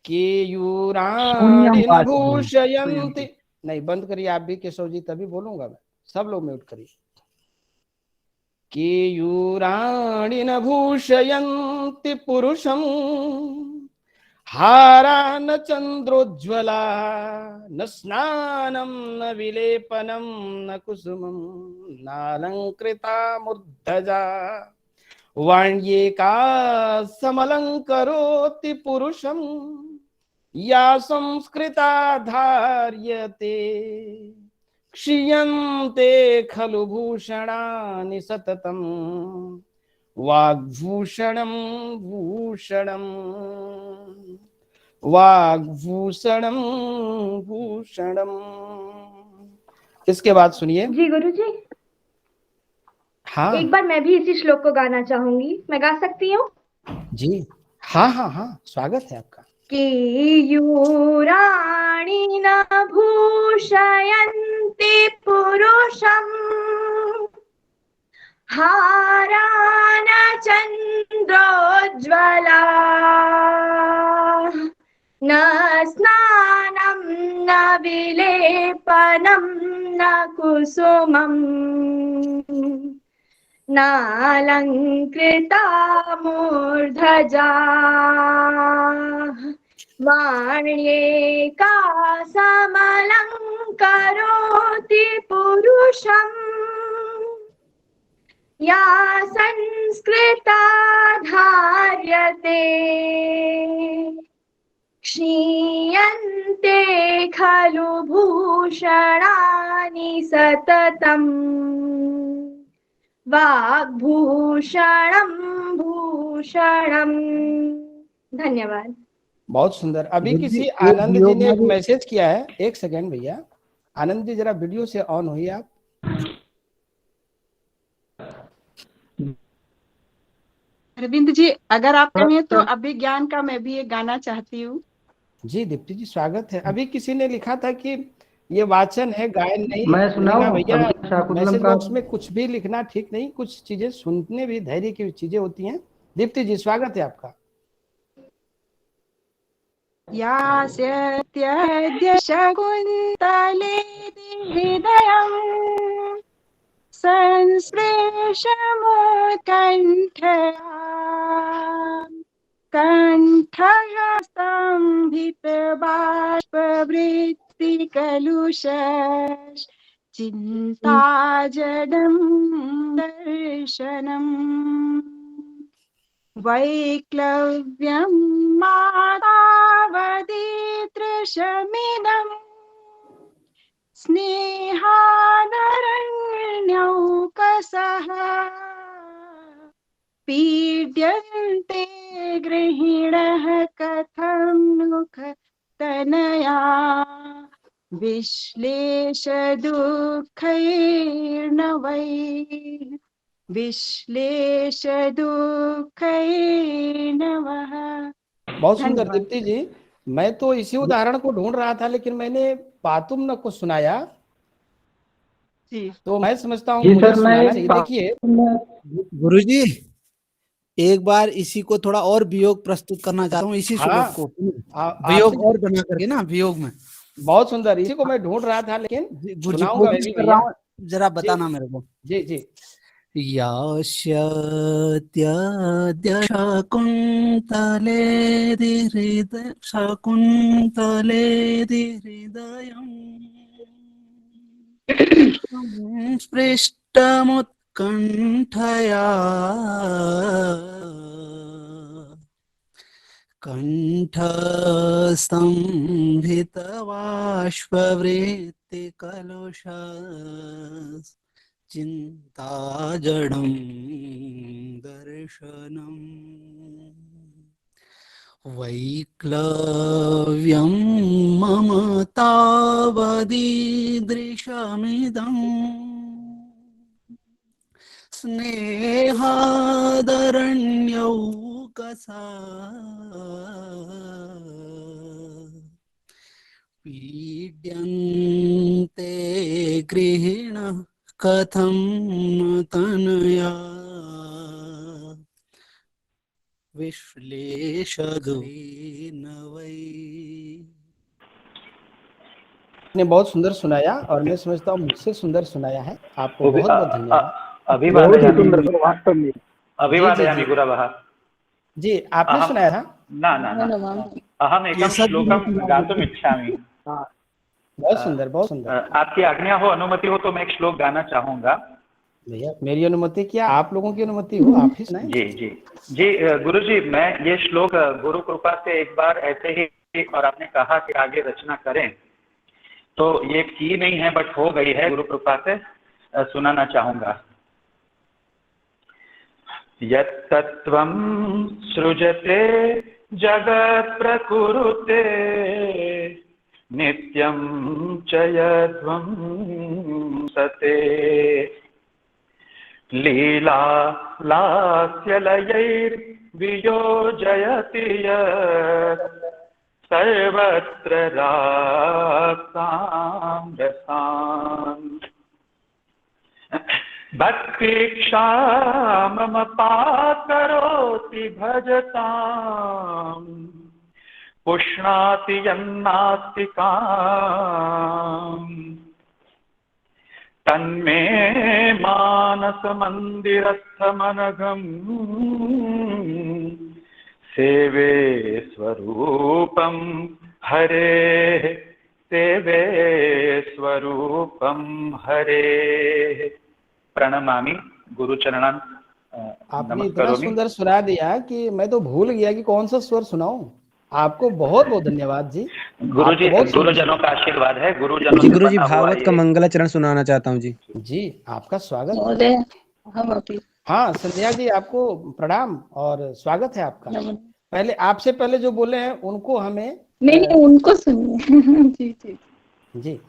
केयूराणि न भूषयन्ति। नहीं, बंद करिए आप भी केशव जी, तभी बोलूंगा मैं। सब लोग म्यूट करिए। केयूराणि न भूषयन्ति पुरुषं हारा न चंद्रोज्ज्वला न स्नानं न विलेपनं न कुसुमं नालंकृता मूर्धजा वाण्येका समलंकरोति पुरुषं या संस्कृता धार्यते क्षीयन्ते खलु भूषणानि सततं वाग्भूषणं भूषणं वाग्भूषणं भूषणं। इसके बाद सुनिए। जी गुरुजी, हाँ एक बार मैं भी इसी श्लोक को गाना चाहूंगी, मैं गा सकती हूँ? जी हाँ हाँ हाँ, स्वागत है आपका। केयूराणि न भूषयन्ति पुरुषं हारा न चन्द्रोज्ज्वला न स्नानं न विलेपनं न कुसुमं नालंकृता मूर्धजा वाण्येका समलंकरोति पुरुषं या संस्कृता धार्यते क्षीयन्ते खलु भूषणानि सततम् वाग्भूषणं भूषणम्। धन्यवाद। बहुत सुंदर। अभी किसी आनंद जी ने एक मैसेज किया है। एक सेकंड भैया, आनंद जी जरा वीडियो से ऑन होइए आप। अरविंद जी, अगर आप कहें तो अभिज्ञान का मैं भी एक गाना चाहती हूँ। जी दीप्ति जी, स्वागत है। अभी किसी ने लिखा था कि ये वाचन है, गायन नहीं। मैं सुनाऊं? भैया शाकुंतलम मैसेज का बॉक्स में कुछ भी लिखना ठीक नहीं, कुछ चीजें सुनने भी धैर्य की चीजें होती हैं। दीप्ति जी, स्वागत है आपका। यास्यत्यद्य शकुन्तले हृदयं संस्पृशमुत्कण्ठया कण्ठः स्तम्भितबाष्पवृत्तिकलुषः चिन्ताजडं दर्शनम् वैक्लव्यं मातावतीतृषमिदं स्नेहादरण्यौकसः पीड्यन्ते गृहिणः कथं नुखतनया विश्लेषदुःखैर्न वै विश्लेषदुःखैर्न वः। बहुत सुंदर धन्यवाद। दीप्ति जी। मैं तो इसी उदाहरण को ढूंढ रहा था, लेकिन मैंने पातुम न को सुनाया, तो मैं समझता हूँ मुझे सुनाना चाहिए। देखिए गुरुजी, एक बार इसी को थोड़ा और वियोग प्रस्तुत करना चाहता हूँ, इसी श्लोक को वियोग और बना करके ना, वियोग में। बहुत सुंदर, इसी को मैं ढूंढ रहा था, लेकिन सुनाऊंगा मैं भी कर रहा भैया। हूँ, जरा बताना मेरे को। जी जी। यास्यद्य शकुन्तलेति स्पृष्टमुत्कण्ठया कण्ठस्तम्भितबाष्पवृत्तिकलुष चिन्ताजडं दर्शनम् वैक्लव्यं मम तावदीदृशमिदम् स्नेहादरण्यौकसा पीड्यन्ते गृहिणः कथं तनया विश्लेषदुःखेन वै। ने बहुत सुंदर सुनाया, और मैं समझता हूँ मुझसे सुंदर सुनाया है। आपको बहुत बहुत धन्यवाद। अभिवादयामि गुरवः। जी, आपने सुनाया था? न अहम एकं श्लोकं गातुम् इच्छामि। बहुत सुंदर, बहुत सुंदर। आपकी आज्ञा हो, अनुमति हो तो मैं एक श्लोक गाना चाहूंगा। भैया मेरी अनुमति क्या, आप लोगों की अनुमति हो, आप ही सुनाएं। जी जी जी गुरुजी, मैं ये श्लोक गुरु कृपा से एक बार ऐसे ही, और आपने कहा कि आगे रचना करें, तो ये की नहीं है बट हो गई है, गुरु कृपा से सुनाना चाहूंगा। यत्तत्त्वं सृजते जगत् प्रकुरुते नित्यं च यद्वं सते लीला लास्यलयैर्वियोजयति यत् सर्वत्र रासां रसान् भक्तिक्षाममपाकरोति भजताम् पुष्णाति यन्नास्तिकाम् तन्मे मानसमन्दिरस्थमनघम् सेवे स्वरूपं हरेः सेवे स्वरूपं हरेः। प्रणमामि गुरुचरणान् आपने इतना सुंदर सुना दिया कि मैं तो भूल गया कि कौन सा स्वर सुनाऊं। आपको बहुत बहुत धन्यवाद जी। गुरुजी, गुरुजनों का आशीर्वाद है। गुरुजनों जी गुरुजी, भागवत का मंगलाचरण सुनाना चाहता हूँ जी। जी आपका स्वागत। हम हाँ संध्या जी, आपको प्रणाम और स्वागत है आपका। पहले आपसे पहले जो बोले हैं उनको हमें नहीं उनको सुनिए। जी जी जी।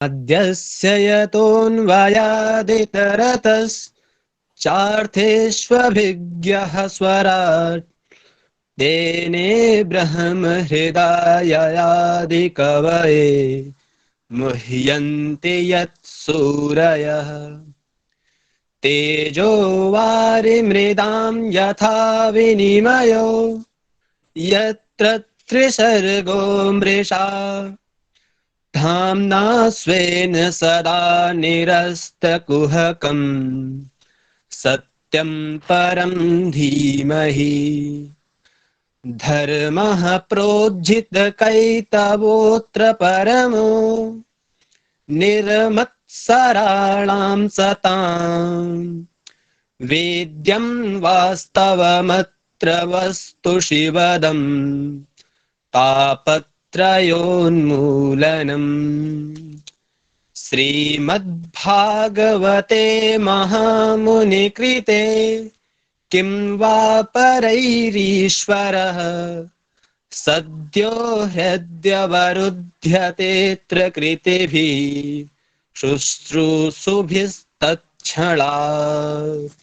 अद्यस्य यतोऽन्वयादितरतश्चार्थेष्वभिज्ञः स्वराट् तेने ब्रह्महृदाययादिकवये मुह्यन्ति यत्सूरयः तेजो वारिमृदां यथा विनिमयो यत्र त्रिसर्गो मृषा धाम्ना स्वेन सदा निरस्तकुहकम् सत्यं परं धीमहि धर्मः प्रोज्झितकैतवोऽत्र परमो निर्मत्सराणां सताम् वेद्यं वास्तवमत्र वस्तु शिवदम् तापत्रयोन्मूलनम् श्रीमद्भागवते महामुनिकृते किं वा परैरीश्वरः सद्यो ह्यद्यवरुध्यतेऽत्र कृतिभिः शुश्रूषुभिस्तत्क्षणात्।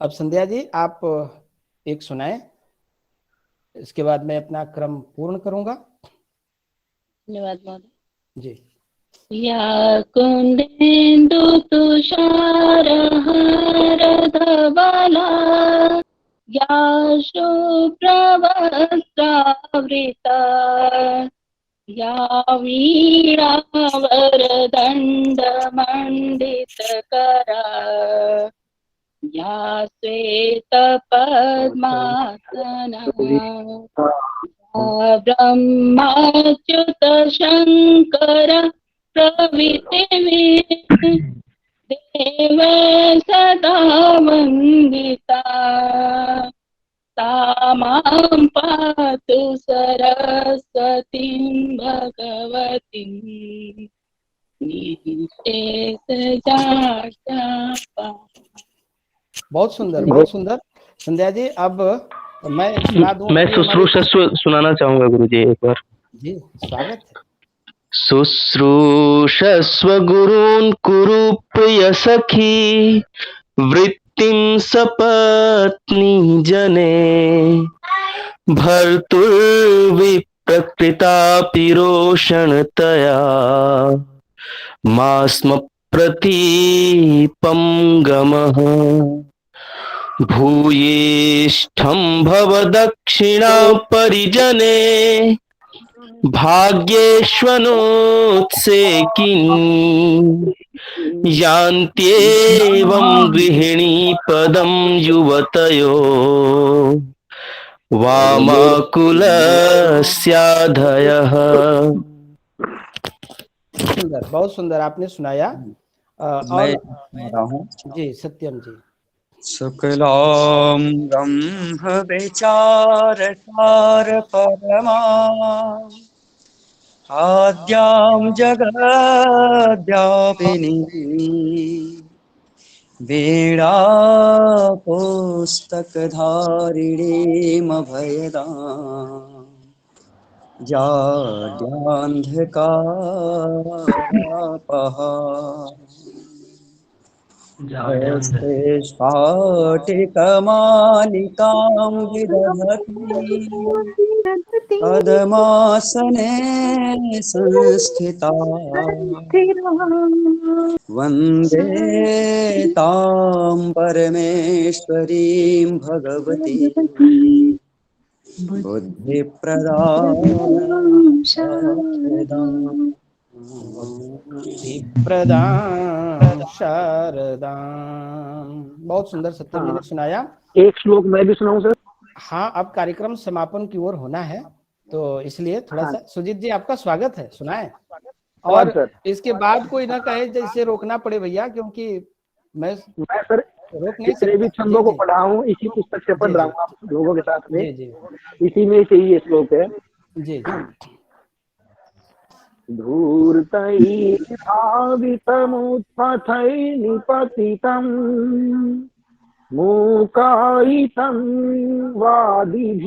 अब संध्या जी आप एक सुनाएं, इसके बाद मैं अपना क्रम पूर्ण करूंगा। धन्यवाद महोदय जी। या कुन्देन्दु तुषारहारधवला या शुभ्रवस्त्रावृता या वीणावरदण्डमण्डितकरा या श्वेतपद्मासना ब्रह्माच्युत शंकर प्रभृतिभिः देव सदा वन्दिता तामां पातु सरस्वतीं भगवतीं निःशेषजाड्यापा। बहुत सुंदर, बहुत सुंदर। संध्या जी अब मैं सुना दूं। मैं शुश्रूषस्व सुनाना चाहूंगा गुरुजी एक बार। जी स्वागत है। शुश्रूषस्व गुरून् कुरु प्रिय सखी वृत्तिं सपत्नी जने भर्तुर्विप्रकृतापि रोषणतया मा स्म प्रतीपं गमः भूयिष्ठं भव दक्षिणा परिजने भाग्येष्वनोत्सेकिनी यान्त्येवं गृहिणी पदं युवतयो वामाकुलस्याधयः। सुंदर, बहुत सुंदर आपने सुनाया। और जी सत्यम जी। शुक्लां ब्रह्म विचारसार परमा आद्यां जगद्व्यापिनी वीणा पुस्तकधारिणीमभयदां जाड्यान्धकारापहा जयस्ते स्फाटिकमालिकां विदधति पद्मासने संस्थिता वन्दे तां परमेश्वरीं भगवती बुद्धिप्रदां प्रदान शारदां। बहुत सुंदर सत्यम जी ने सुनाया। एक श्लोक मैं भी सुनाऊं सर? हाँ, अब कार्यक्रम समापन की ओर होना है तो इसलिए थोड़ा सा सुजीत जी आपका स्वागत है, सुनाएं। और इसके बाद कोई ना कहे जैसे रोकना पड़े भैया, क्योंकि मैं सर रोक नहीं जितने भी छंदों को पढ़ा हूँ इसी पुस्तक से पढ़ रहा हूँ आप लोगों के साथ में। इसी में से ही ये श्लोक है। जी धूर्तैर्धावितमुत्पथै निपतितं मूकायितं वादिभिः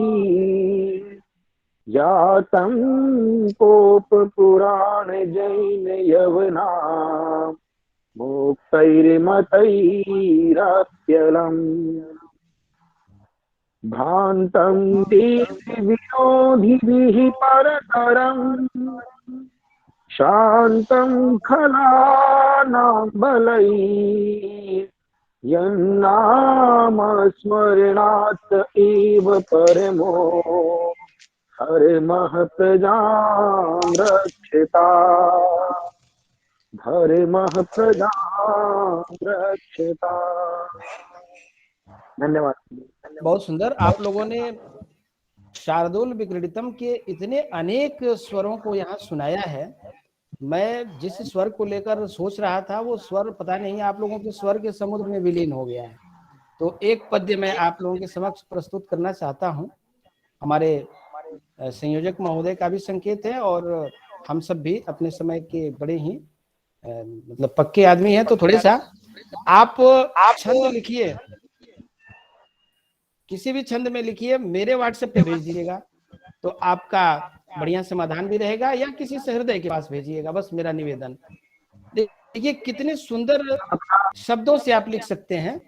जातं कोपपुराण जैन यवना मुक्तैर्मतैरप्यलम् भ्रान्तं विनोदिभिः परतरम् शान्तं खलानां बलैः यन्नामस्मरणात् एव परमो धर्मः प्रजां रक्षता धर्मः प्रजां रक्षता। धन्यवाद। बहुत सुंदर। आप लोगों ने शार्दूल विक्रीडितम के इतने अनेक स्वरों को यहाँ सुनाया है। मैं जिस स्वर को लेकर सोच रहा था वो स्वर पता नहीं आप लोगों के स्वर के समुद्र में विलीन हो गया है। तो एक पद्य मैं आप लोगों के समक्ष प्रस्तुत करना चाहता हूँ। हमारे संयोजक महोदय का भी संकेत है, और हम सब भी अपने समय के बड़े ही मतलब पक्के आदमी हैं। तो थोड़े सा आप छंद लिखिए, किसी भी छंद में लिखिए, मेरे व्हाट्सएप पे भेज दीजिएगा, तो आपका बढ़िया समाधान भी रहेगा, या किसी सहृदय के पास भेजिएगा, बस मेरा निवेदन। देखिए कितने सुंदर शब्दों से आप लिख सकते हैं,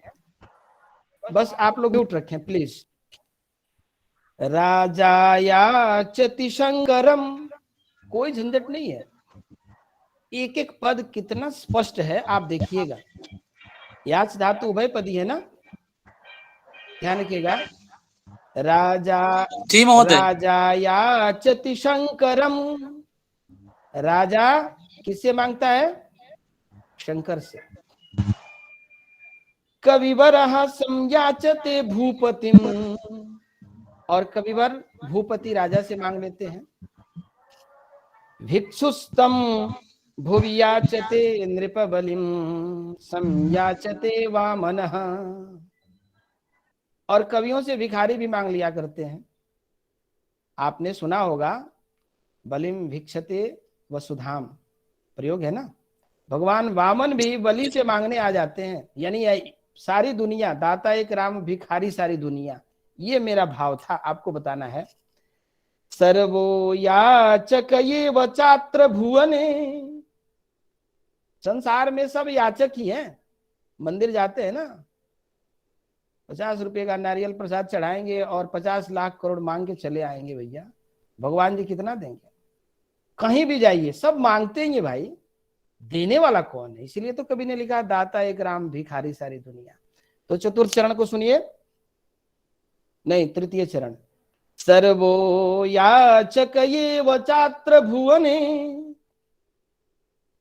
बस आप लोग म्यूट रखें प्लीज। राजायाचति शंकरम, कोई झंझट नहीं है, एक एक पद कितना स्पष्ट है आप देखिएगा। याच धातु उभय पदी है ना, ध्यान रखिएगा। राजायाचति शंकरम, राजा किससे मांगता है? शंकर से। कविवरः संयाचते भूपतिम, और कविवर भूपति राजा से मांग लेते हैं। भिक्षुस्तम भुवि याचते नृपबलिम संयाचते वामनः, और कवियों से भिखारी भी मांग लिया करते हैं। आपने सुना होगा बलिम भिक्षते वसुधाम, प्रयोग है ना। भगवान वामन भी बलि से मांगने आ जाते हैं, यानी सारी दुनिया, दाता एक राम भिखारी सारी दुनिया, ये मेरा भाव था, आपको बताना है। सर्वो याचक ये वचात्र भुवने, संसार में सब याचक ही हैं। मंदिर जाते हैं ना, 50 रुपए का नारियल प्रसाद चढ़ाएंगे और 50 लाख करोड़ मांग के चले आएंगे। भैया भगवान जी कितना देंगे? कहीं भी जाइए सब मांगते ही भाई, देने वाला कौन है? इसीलिए तो कवि ने लिखा दाता एक राम भिखारी सारी दुनिया। तो चतुर्थ चरण को सुनिए, नहीं तृतीय चरण। सर्वो याचक ये वचात्र भुवने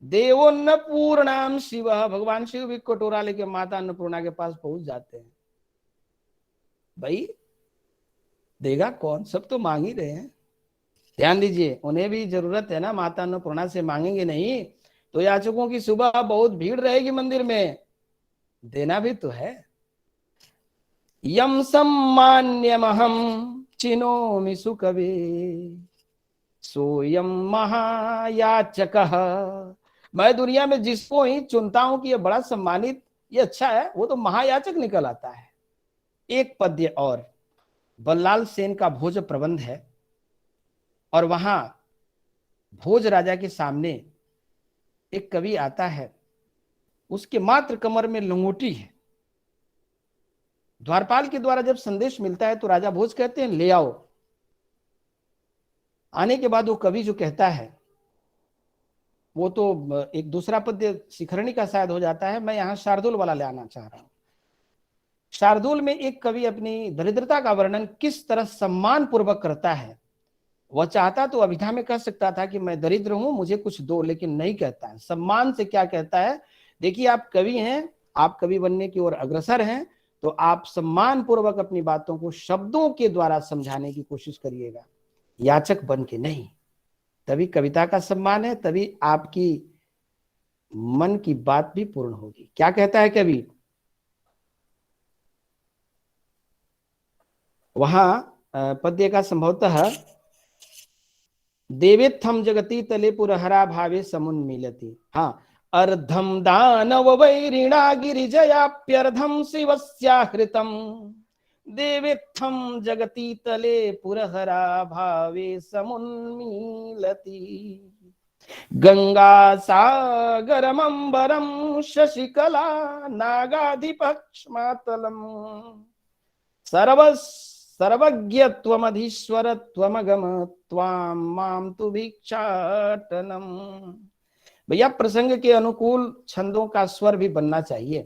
देवोन्नपूर्णाम शिव, भगवान शिव भी कटोरा लेके माता अन्नपूर्णा के पास पहुंच जाते हैं। भाई देगा कौन? सब तो मांग ही रहे हैं। ध्यान दीजिए, उन्हें भी जरूरत है ना, माता अन्नपूर्णा से मांगेंगे नहीं तो याचकों की सुबह बहुत भीड़ रहेगी मंदिर में, देना भी तो है। यम सम्मान्यमहं चिनोमि सुकवे सोयम महायाचकः, मैं दुनिया में जिसको ही चुनता हूं कि ये बड़ा सम्मानित, ये अच्छा है, वो तो महायाचक निकल आता है। एक पद्य और, बल्लाल सेन का भोज प्रबंध है, और वहां भोज राजा के सामने एक कवि आता है, उसके मात्र कमर में लंगोटी है। द्वारपाल के द्वारा जब संदेश मिलता है तो राजा भोज कहते हैं ले आओ। आने के बाद वो कवि जो कहता है, वो तो एक दूसरा पद्य शिखरणी का शायद हो जाता है, मैं यहाँ शार्दुल वाला ले आना चाह रहा हूं। शार्दुल में एक कवि अपनी दरिद्रता का वर्णन किस तरह सम्मान पूर्वक करता है। वह चाहता तो अभिधा में कह सकता था कि मैं दरिद्र हूं, मुझे कुछ दो, लेकिन नहीं कहता है। सम्मान से क्या कहता है? देखिए आप कवि हैं, आप कवि बनने की ओर अग्रसर हैं, तो आप सम्मान पूर्वक अपनी बातों को शब्दों के द्वारा समझाने की कोशिश करिएगा, याचक बन के नहीं। तभी कविता का सम्मान है, तभी आपकी मन की बात भी पूर्ण होगी। क्या कहता है कवि वहां पद्य का संभवतः, देवेत्थम जगती तले पुरहरा भावे समुन्मीलति। हाँ, अर्धम दानव वैरिणा गिरिजयाप्यर्धम शिवस्याहृतम देवेत्थम जगती तले पुरहरा भावे समुन्मीलति। गंगा सागरमंबरम शशिकला नागाधिपक्ष्मातलम सर्वज्ञत्वमधीश्वर त्वमगम त्वाम माम तु भिक्षाटनम। भैया प्रसंग के अनुकूल छंदों का स्वर भी बनना चाहिए।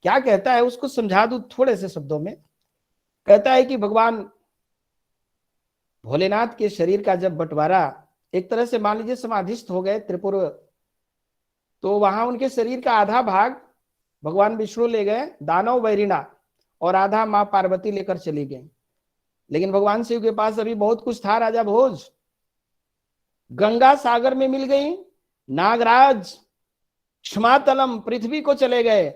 क्या कहता है उसको समझा दूं थोड़े से शब्दों में। कहता है कि भगवान भोलेनाथ के शरीर का जब बंटवारा, एक तरह से मान लीजिए समाधिस्थ हो गए त्रिपुर, तो वहां उनके शरीर का आधा भाग भगवान विष्णु ले गए, दानव वैरिणा, और आधा मां पार्वती लेकर चली गई। लेकिन भगवान शिव के पास अभी बहुत कुछ था। राजा भोज गंगा सागर में मिल गई, नागराज क्षमातलम पृथ्वी को चले गए,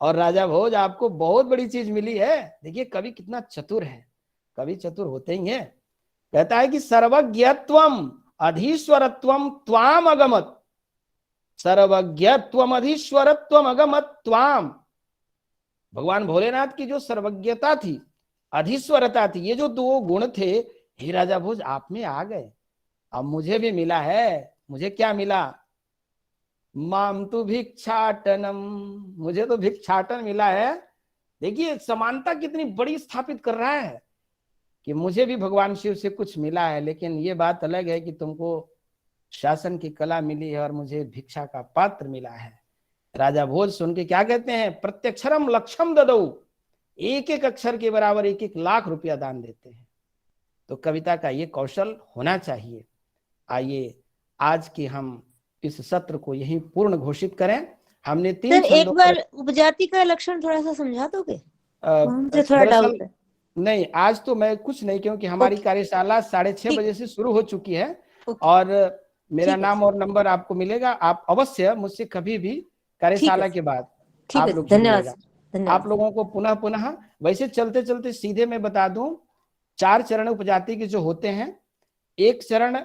और राजा भोज आपको बहुत बड़ी चीज मिली है। देखिए कवि कितना चतुर है। कवि चतुर होते ही हैं। कहता है कि सर्वज्ञत्वम अधीश्वरत्वम त्वाम अगमत, सर्वज्ञत्वम अधीश्वरत्वम अगमत त्वाम। भगवान भोलेनाथ की जो सर्वज्ञता थी, अधीश्वरता थी, ये जो दो गुण थे, हे राजा भोज आप में आ गए। अब मुझे भी मिला है। मुझे क्या मिला? माम तु भिक्षाटनम, मुझे तो भिक्षाटन मिला है। देखिए समानता कितनी बड़ी स्थापित कर रहा है कि मुझे भी भगवान शिव से कुछ मिला है, लेकिन ये बात अलग है कि तुमको शासन की कला मिली है और मुझे भिक्षा का पात्र मिला है। राजा भोज सुन के क्या कहते हैं? प्रत्यक्षरम लक्षम ददौ, एक एक अक्षर के बराबर 1-1 लाख रुपया दान देते हैं। तो कविता का ये कौशल होना चाहिए। आइए आज की हम इस सत्र को यही पूर्ण घोषित करें। हमने 3 एक बार उपजाति का लक्षण थोड़ा सा समझा दोगे? मुझे थोड़ा डाउट है। नहीं, आज तो मैं कुछ नहीं, क्योंकि हमारी कार्यशाला 6:30 बजे से शुरू हो चुकी है और मेरा नाम और नंबर आपको मिलेगा। आप अवश्य मुझसे कभी भी कार्यशाला के बाद आप लोग, धन्यवाद। आप लोगों को पुनः पुनः, वैसे चलते चलते सीधे मैं बता दूं, 4 चरण उपजाति के जो होते हैं, 1 चरण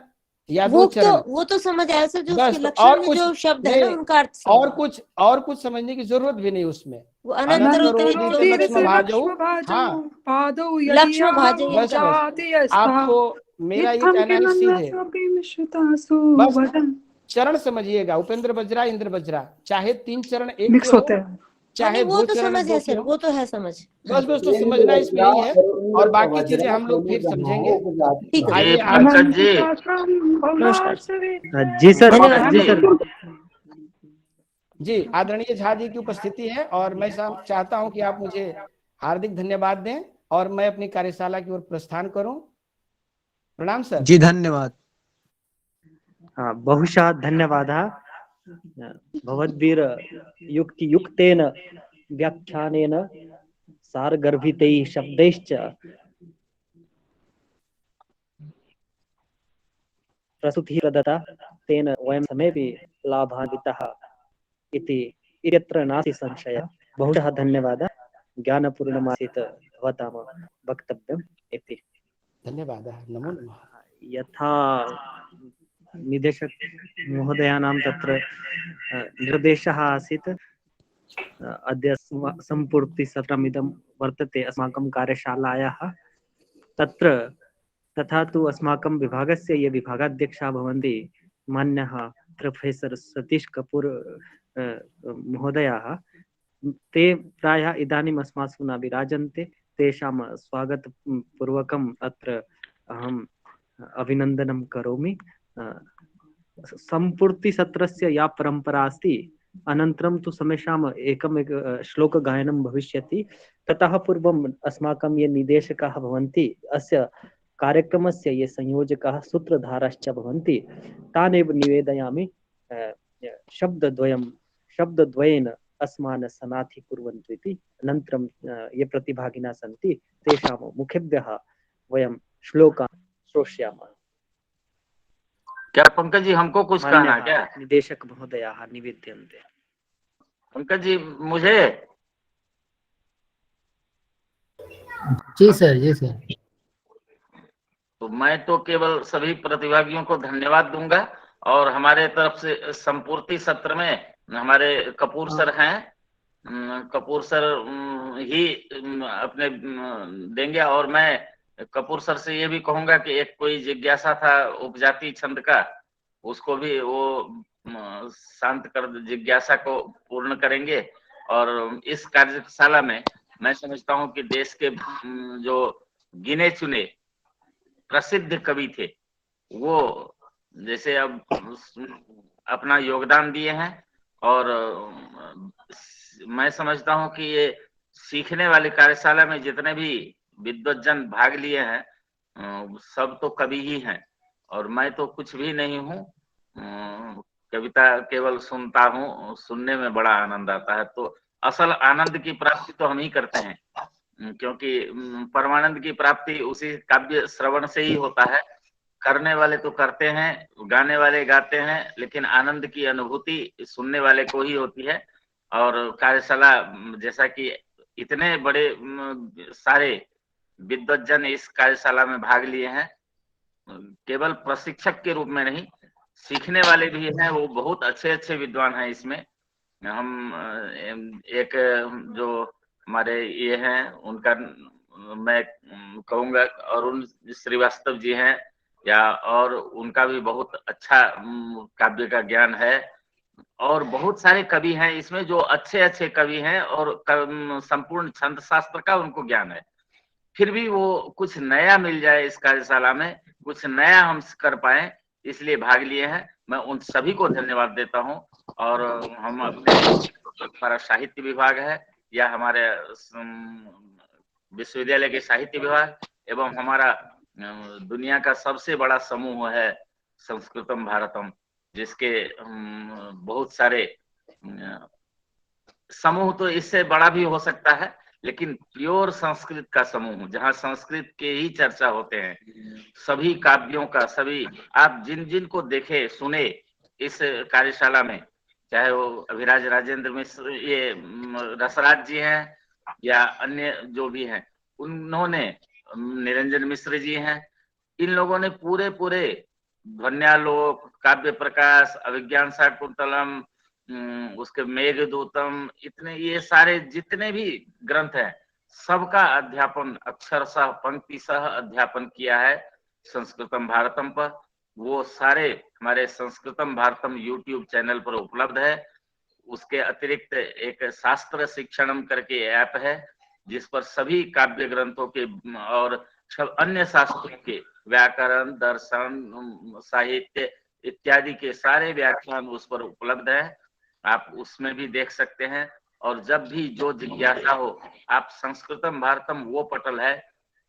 या 2 चरण, वो तो समझ आया सर। जो बस, लक्षण और में कुछ जो शब्द है ना, उनका अर्थ और कुछ समझने की जरूरत भी नहीं उसमें। वो अनंत आपको मेरा ये कहना है सीधे, बस चरण समझिएगा। उपेंद्र बजरा, इंद्र बजरा, चाहे 3 चरण एक के हो, चाहे 2 चरण समझ है सर, वो तो है समझ। बस तो समझना इसमें यही है, और बाकी चीजें हम लोग फिर समझेंगे। आइए पंकज जी। जी सर, जी सर। जी, आदरणीय झा जी की उपस्थिति है और मैं चाहता हूं कि आप मुझे हार्दिक धन्यवाद दें और मैं अपनी कार्यशाला की ओर प्रस्थान करूं। प्रणाम सर। जी धन्यवाद। हाँ, बहुशः धन्यवादः। भवद्भिर युक्तेन व्याख्यानेन सारगर्भितैः शब्दैश्च प्रस्तुतिः प्रदत्ता, तेन वयं समेपि लाभान्विताः इति इत्यत्र नास्ति संशयः। बहुशः धन्यवादः। ज्ञानपूर्णमासीत् भवतां वक्तव्यम् इति। धन्यवादः। नमो नमः। यथा निदेशक महोदयानां तत्र निर्देशः आसीत्, अद्य सम्पूर्तिसत्रमिदं वर्तते अस्माकं कार्यशालायाः। तत्र तथा तु अस्माकं विभागस्य ये विभागाध्यक्षाः भवन्ति, मान्यः प्रोफेसर् सतीश कपूर महोदयाः, ते प्रायः इदानीम् अस्मासु न विराजन्ते। तेषां स्वागतपूर्वकम् अत्र अहम् अभिनन्दनं करोमि। सम्पूर्तिसत्रस्य या परम्परा अस्ति, अनन्तरं तु समेषाम् एकमेक श्लोकगायनं भविष्यति। ततः पूर्वम् अस्माकं ये निदेशकाः भवन्ति, अस्य कार्यक्रमस्य ये संयोजकाः सूत्रधारश्च भवन्ति, तानेव निवेदयामि शब्दद्वयेन अस्मान् सनाथीकुर्वन्तु इति। अनन्तरं ये प्रतिभागिनः सन्ति, तेषां मुखेभ्यः वयं श्लोकान् श्रोष्यामः। क्या पंकज जी हमको कुछ कहना है क्या? निदेशक महोदयाः निवेद्यन्ते। पंकज जी मुझे? जी सर, जी सर। तो मैं तो केवल सभी प्रतिभागियों को धन्यवाद दूंगा, और हमारे तरफ से संपूर्ति सत्र में हमारे कपूर सर हैं। कपूर सर ही अपने देंगे, और मैं कपूर सर से ये भी कहूंगा कि एक कोई जिज्ञासा था उपजाति छंद का, उसको भी वो शांत कर जिज्ञासा को पूर्ण करेंगे। और इस कार्यशाला में मैं समझता हूं कि देश के जो गिने चुने प्रसिद्ध कवि थे, वो जैसे अब अपना योगदान दिए हैं, और मैं समझता हूं कि ये सीखने वाली कार्यशाला में जितने भी विद्वज्जन भाग लिए हैं, सब तो कवि ही हैं, और मैं तो कुछ भी नहीं हूँ। कविता केवल सुनता हूँ, सुनने में बड़ा आनंद आता है। तो असल आनंद की प्राप्ति तो हम ही करते हैं, क्योंकि परमानंद की प्राप्ति उसी काव्य श्रवण से ही होता है। करने वाले तो करते हैं, गाने वाले गाते हैं, लेकिन आनंद की अनुभूति सुनने वाले को ही होती है। और कार्यशाला जैसा कि इतने बड़े सारे विद्वज्जन इस कार्यशाला में भाग लिए हैं। केवल प्रशिक्षक के रूप में नहीं, सीखने वाले भी हैं, वो बहुत अच्छे अच्छे विद्वान हैं इसमें। हम एक जो हमारे ये हैं उनका मैं कहूँगा, अरुण श्रीवास्तव जी हैं, या और उनका भी बहुत अच्छा काव्य का ज्ञान है। और बहुत सारे कवि हैं इसमें जो अच्छे अच्छे कवि हैं और संपूर्ण छंद शास्त्र का उनको ज्ञान है। फिर भी वो कुछ नया मिल जाए इस कार्यशाला में, कुछ नया हम कर पाए, इसलिए भाग लिए हैं। मैं उन सभी को धन्यवाद देता हूं। और हम अपने हमारा साहित्य विभाग है या हमारे विश्वविद्यालय के साहित्य विभाग एवं हमारा दुनिया का सबसे बड़ा समूह है संस्कृतम भारतम, जिसके बहुत सारे समूह तो इससे बड़ा भी हो सकता है, लेकिन प्योर संस्कृत का समूह जहाँ संस्कृत के ही चर्चा होते हैं, सभी काव्यों का, सभी आप जिन जिन को देखे सुने इस कार्यशाला में, चाहे वो अभिराज राजेंद्र मिश्र, ये रसराज जी हैं या अन्य जो भी हैं, उन्होंने निरंजन मिश्र जी हैं, इन लोगों ने पूरे पूरे ध्वन्यालोक, काव्य प्रकाश, अभिज्ञान शाकुंतलम, उसके मेघदूतम, इतने ये सारे जितने भी ग्रंथ हैं सबका अध्यापन अक्षरशः पंक्तिशः अध्यापन किया है संस्कृतम भारतम पर। वो सारे हमारे संस्कृतम भारतम यूट्यूब चैनल पर उपलब्ध है। उसके अतिरिक्त एक शास्त्र शिक्षणम करके ऐप है जिस पर सभी काव्य ग्रंथों के और अन्य शास्त्रों के व्याकरण, दर्शन, साहित्य इत्यादि के सारे व्याख्यान उस पर उपलब्ध है। आप उसमें भी देख सकते हैं। और जब भी जो जिज्ञासा हो, आप संस्कृतम भारतम वो पटल है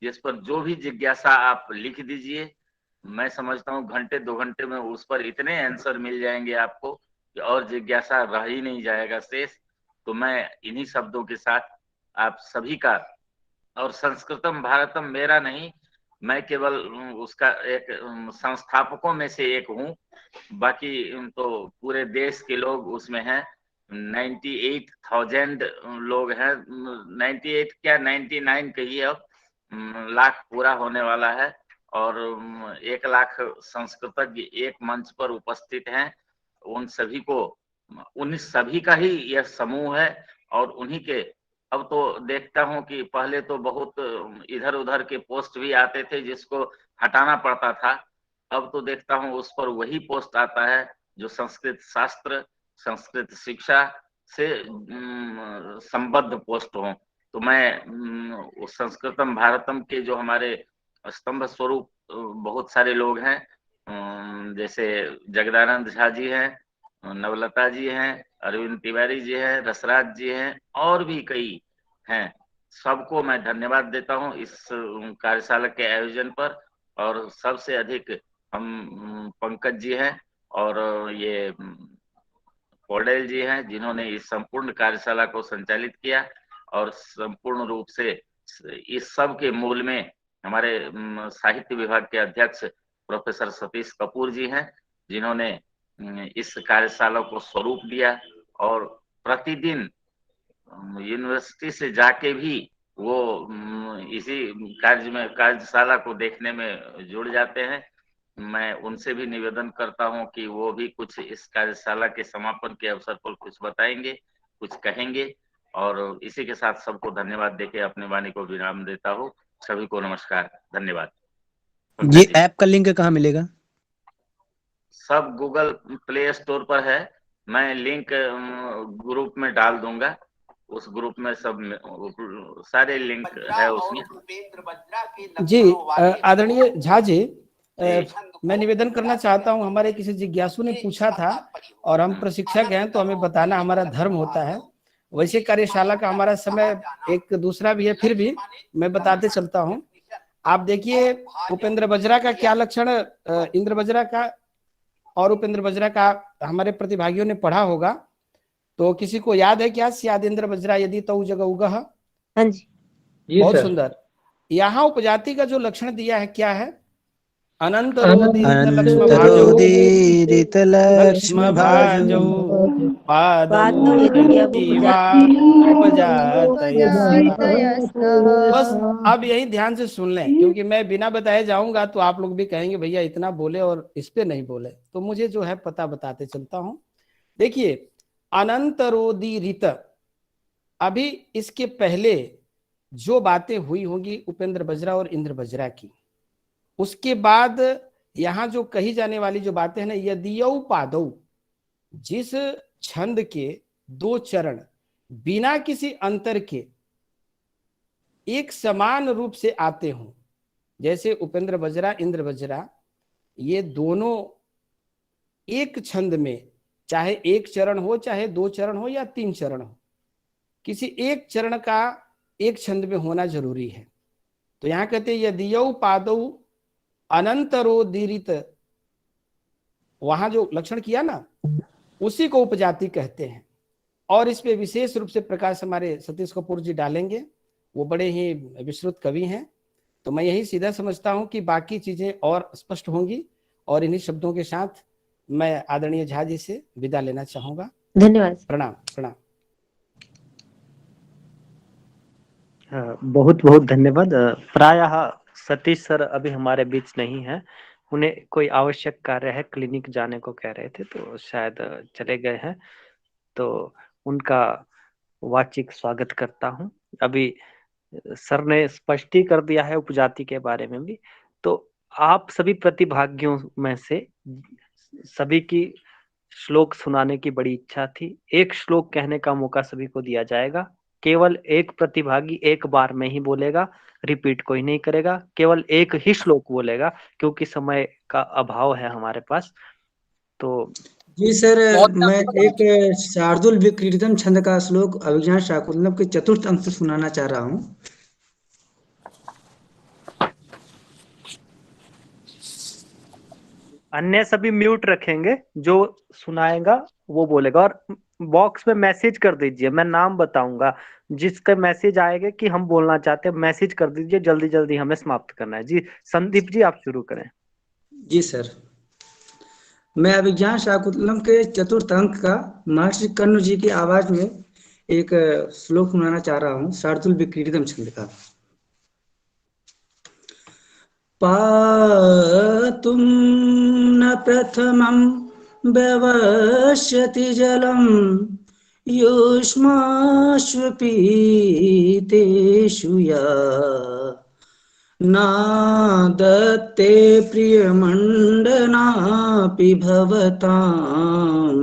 जिस पर जो भी जिज्ञासा आप लिख दीजिए, मैं समझता हूँ घंटे 2 घंटे में उस पर इतने आंसर मिल जाएंगे आपको कि और जिज्ञासा रह ही नहीं जाएगा शेष। तो मैं इन्हीं शब्दों के साथ आप सभी का, और संस्कृतम भारतम मेरा नहीं, मैं केवल उसका एक संस्थापकों में से एक हूँ, बाकी तो पूरे देश के लोग उसमें हैं। 98,000 लोग हैं, 98 क्या 99 कहिए, अब लाख पूरा होने वाला है। और 1 लाख संस्कृतज्ञ एक मंच पर उपस्थित हैं। उन सभी को, उन सभी का ही यह समूह है। और उन्हीं के, अब तो देखता हूं कि पहले तो बहुत इधर उधर के पोस्ट भी आते थे जिसको हटाना पड़ता था, अब तो देखता हूं उस पर वही पोस्ट आता है जो संस्कृत शास्त्र, संस्कृत शिक्षा से संबद्ध पोस्ट हो। तो मैं संस्कृतम भारतम के जो हमारे स्तंभ स्वरूप बहुत सारे लोग हैं, जैसे जगदानंद झा जी हैं, नवलता जी हैं, अरविंद तिवारी जी हैं, रसराज जी हैं, और भी कई हैं। सबको मैं धन्यवाद देता हूं इस कार्यशाला के आयोजन पर। और सबसे अधिक हम पंकज जी हैं और ये पौडेल जी हैं जिन्होंने इस संपूर्ण कार्यशाला को संचालित किया। और संपूर्ण रूप से इस सब के मूल में हमारे साहित्य विभाग के अध्यक्ष प्रोफेसर सतीश कपूर जी हैं जिन्होंने इस कार्यशाला को स्वरूप दिया। और प्रतिदिन यूनिवर्सिटी से जाके भी वो इसी कार्यशाला को देखने में जुड़ जाते हैं। मैं उनसे भी निवेदन करता हूं कि वो भी कुछ इस कार्यशाला के समापन के अवसर पर कुछ बताएंगे, कुछ कहेंगे। और इसी के साथ सबको धन्यवाद देके अपनी वाणी को विराम देता हूँ। सभी को नमस्कार, धन्यवाद। ये ऐप का लिंक कहाँ मिलेगा? सब गूगल प्ले स्टोर पर है, मैं लिंक ग्रुप में डाल दूंगा। उस ग्रुप में सब सारे लिंक है उसमें। जी आदरणीय झा जी, मैं निवेदन करना चाहता हूं, हमारे किसी जिज्ञासु ने पूछा था और हम प्रशिक्षक हैं तो हमें बताना हमारा धर्म होता है। वैसे कार्यशाला का हमारा समय एक दूसरा भी है, फिर भी मैं बताते चलता हूं। आप देखिए उपेंद्र बजरा का क्या लक्षण, इंद्र बजरा का और उपेंद्र बजरा का हमारे प्रतिभागियों ने पढ़ा होगा, तो किसी को याद है क्या? स्यादेंद्र बजरा यदि तऊ जग उगह। हाँ जी, बहुत सुंदर। यहाँ उपजाति का जो लक्षण दिया है क्या है? अनंत रोदीरित लक्ष्म भाजो पादौ बस अब यही ध्यान से सुन लें, क्योंकि मैं बिना बताए जाऊंगा तो आप लोग भी कहेंगे भैया इतना बोले और इस पे नहीं बोले, तो मुझे जो है पता बताते चलता हूं। देखिए, अनंतरोदीरित, अभी इसके पहले जो बातें हुई होंगी उपेंद्र बजरा और इंद्र बजरा की, उसके बाद यहाँ जो कही जाने वाली जो बातें हैं ना, यदियौ पादौ, जिस छंद के दो चरण बिना किसी अंतर के एक समान रूप से आते हों, जैसे उपेंद्र बजरा इंद्र बजरा, ये दोनों एक छंद में, चाहे एक चरण हो, चाहे दो चरण हो या तीन चरण हो, किसी एक चरण का एक छंद में होना जरूरी है। तो यहां कहते हैं यदियौ पादौ अनंतरोदीरित, वहां जो लक्षण किया ना उसी को उपजाति कहते हैं। और इस पे विशेष रूप से प्रकाश हमारे सतीश कपूर जी डालेंगे, वो बड़े ही विस्तृत कवि हैं। तो मैं यही सीधा समझता हूं कि बाकी चीजें और स्पष्ट होंगी, और इन्हीं शब्दों के साथ मैं आदरणीय झा जी से विदा लेना चाहूंगा। धन्यवाद। प्रणाम प्रणाम। बहुत बहुत धन्यवाद। प्रायः सतीश सर अभी हमारे बीच नहीं है, उन्हें कोई आवश्यक कार्य है, क्लिनिक जाने को कह रहे थे, तो शायद चले गए हैं। तो उनका वाचिक स्वागत करता हूं। अभी सर ने स्पष्ट ही कर दिया है उपजाति के बारे में भी। तो आप सभी प्रतिभागियों में से सभी की श्लोक सुनाने की बड़ी इच्छा थी। एक श्लोक कहने का मौका सभी को दिया जाएगा। केवल एक प्रतिभागी एक बार में ही बोलेगा, रिपीट कोई नहीं करेगा, केवल एक ही श्लोक बोलेगा, क्योंकि समय का अभाव है हमारे पास। तो जी सर, मैं एक शार्दुल विक्रीडितम छंद का श्लोक अभिज्ञान शाकुंतलम के चतुर्थ अंक से सुनाना चाह रहा हूँ। अन्य सभी म्यूट रखेंगे, जो सुनाएगा वो बोलेगा। और बॉक्स में मैसेज कर दीजिए, मैं नाम बताऊंगा, जिसका मैसेज आएगा कि हम बोलना चाहते हैं मैसेज कर दीजिए, जल्दी जल्दी हमें समाप्त करना है। जी संदीप जी आप शुरू करें। जी सर, मैं अभिज्ञान शाकुंतलम के चतुर्थ अंक का महर्षि कर्ण जी की आवाज में एक श्लोक सुनाना चाह रहा हूँ, शार्दुल विक्रीडितम छंद का। पातुं न प्रथमं व्यवस्यति जलं युष्माश्वपीतेषु या नादत्ते प्रियमण्डनापि भवतां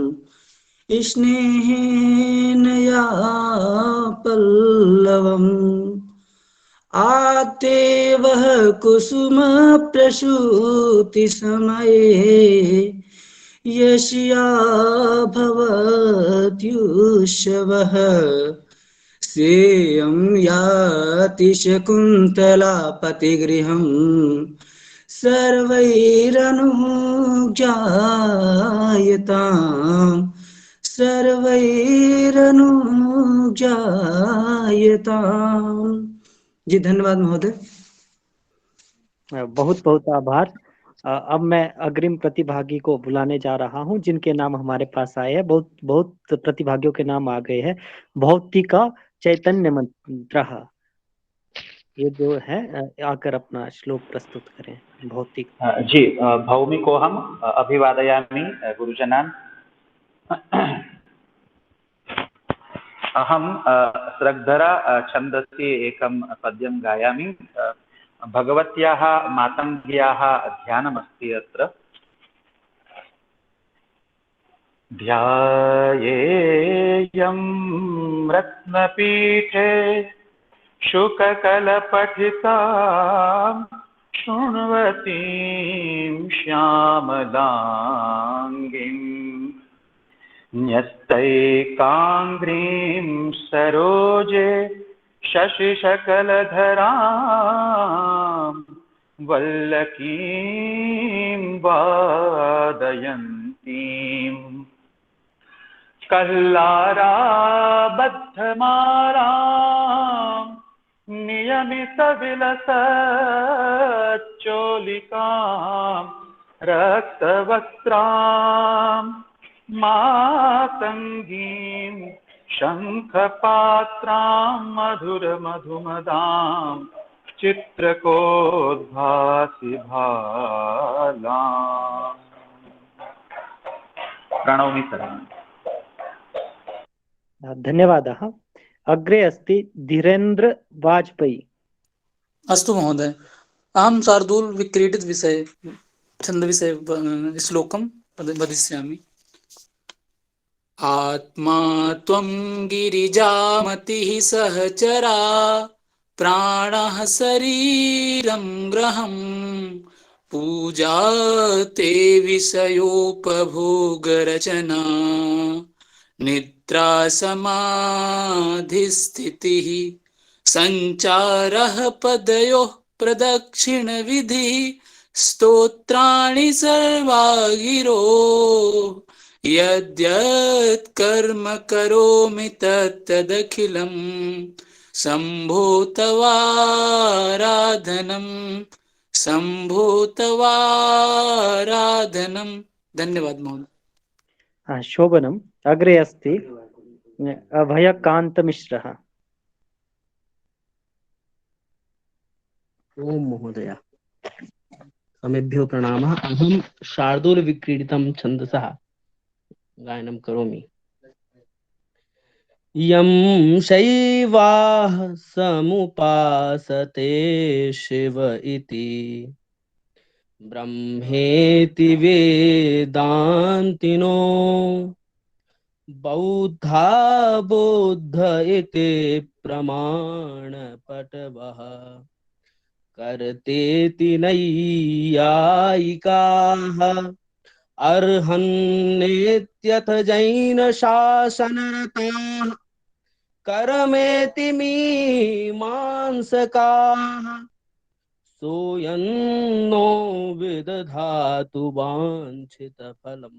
स्नेहेन या पल्लवम् आते वह कुसुम प्रसूति समये यशिया भवत्युष्वः सेयं याति शकुन्तला पतिगृहं सर्वैरनुज्ञायताम् सर्वैरनुज्ञायताम्। जी धन्यवाद महोदय। बहुत बहुत आभार। अब मैं अग्रिम प्रतिभागी को बुलाने जा रहा हूं, जिनके नाम हमारे पास आए हैं। बहुत बहुत प्रतिभागियों के नाम आ गए हैं। भौतिका चैतन्य मंत्र, ये जो है आकर अपना श्लोक प्रस्तुत करें। भौतिक जी भौमिकोऽहम् अभिवादयामि गुरुजनान्। अहं स्रग्धरा छन्दसि एकं पद्यं गायामि। भगवत्याः मातङ्ग्याः ध्यानमस्ति अत्र। ध्यायेयं रत्नपीठे शुककलपठितां शृण्वतीं श्यामलाङ्गीं न्यस्तैकाङ्घ्रीं सरोजे शशिशकलधरां वल्लकीं वादयन्तीं कल्लाराबद्धमालां नियमितविलसच्चोलिकां रक्तवक्त्रां मातङ्गीं मातङ्गीं शङ्खपात्रां मधुरमधुमदां चित्रकोद्भासि भालाम्। प्रणौमि सर्वान्। धन्यवादः। अग्रे अस्ति धीरेन्द्र वाजपेयी। अस्तु महोदय, अहं शार्दूल विक्रीडित विषय छंद विषय श्लोकं वदिष्यामि। आत्मा त्वं गिरिजामतिः सहचरा प्राणः शरीरं ग्रहं पूजा ते विषयोपभोगरचना निद्रा समाधिस्थितिः संचारः पदयोः प्रदक्षिणविधिः स्तोत्राणि सर्वा गिरो यद्यत् कर्म करोमि तत्तदखिलं शम्भो तवाराधनं शम्भो तवाराधनं। धन्यवाद महोदय। शोभनम्। अग्रे अस्ति अभयकान्त मिश्रः। ओम महोदय, समेभ्यो प्रणामः। अहं शार्दूल विक्रीडितं छन्दसः गायनं करोमि। यं शैवाः समुपासते शिव इति ब्रह्मेति वेदान्तिनो बौद्धा बुद्ध इति प्रमाणपटवः कर्तेति नैयायिकाः अर्हन्नेत्यथ जैन शासनरताः कर्मेति मीमांसकाः सोऽयं नो विदधातु वाञ्छितफलम्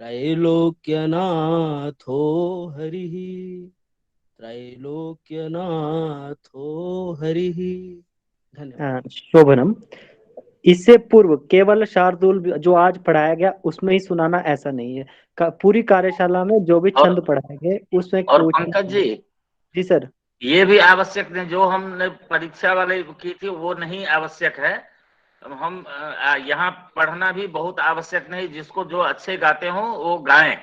त्रैलोक्यनाथो हरिः त्रैलोक्यनाथो हरिः। धन्यवाद। शोभनम। इससे पूर्व केवल शार्दूल जो आज पढ़ाया गया उसमें ही सुनाना ऐसा नहीं है। पूरी कार्यशाला में जो भी छंद पढ़ाए गए उसमें और कोई पंकज जी सर, ये भी आवश्यक नहीं, जो हमने परीक्षा वाले की थी वो नहीं आवश्यक है। हम यहाँ पढ़ना भी बहुत आवश्यक नहीं, जिसको जो अच्छे गाते हो वो गाएं,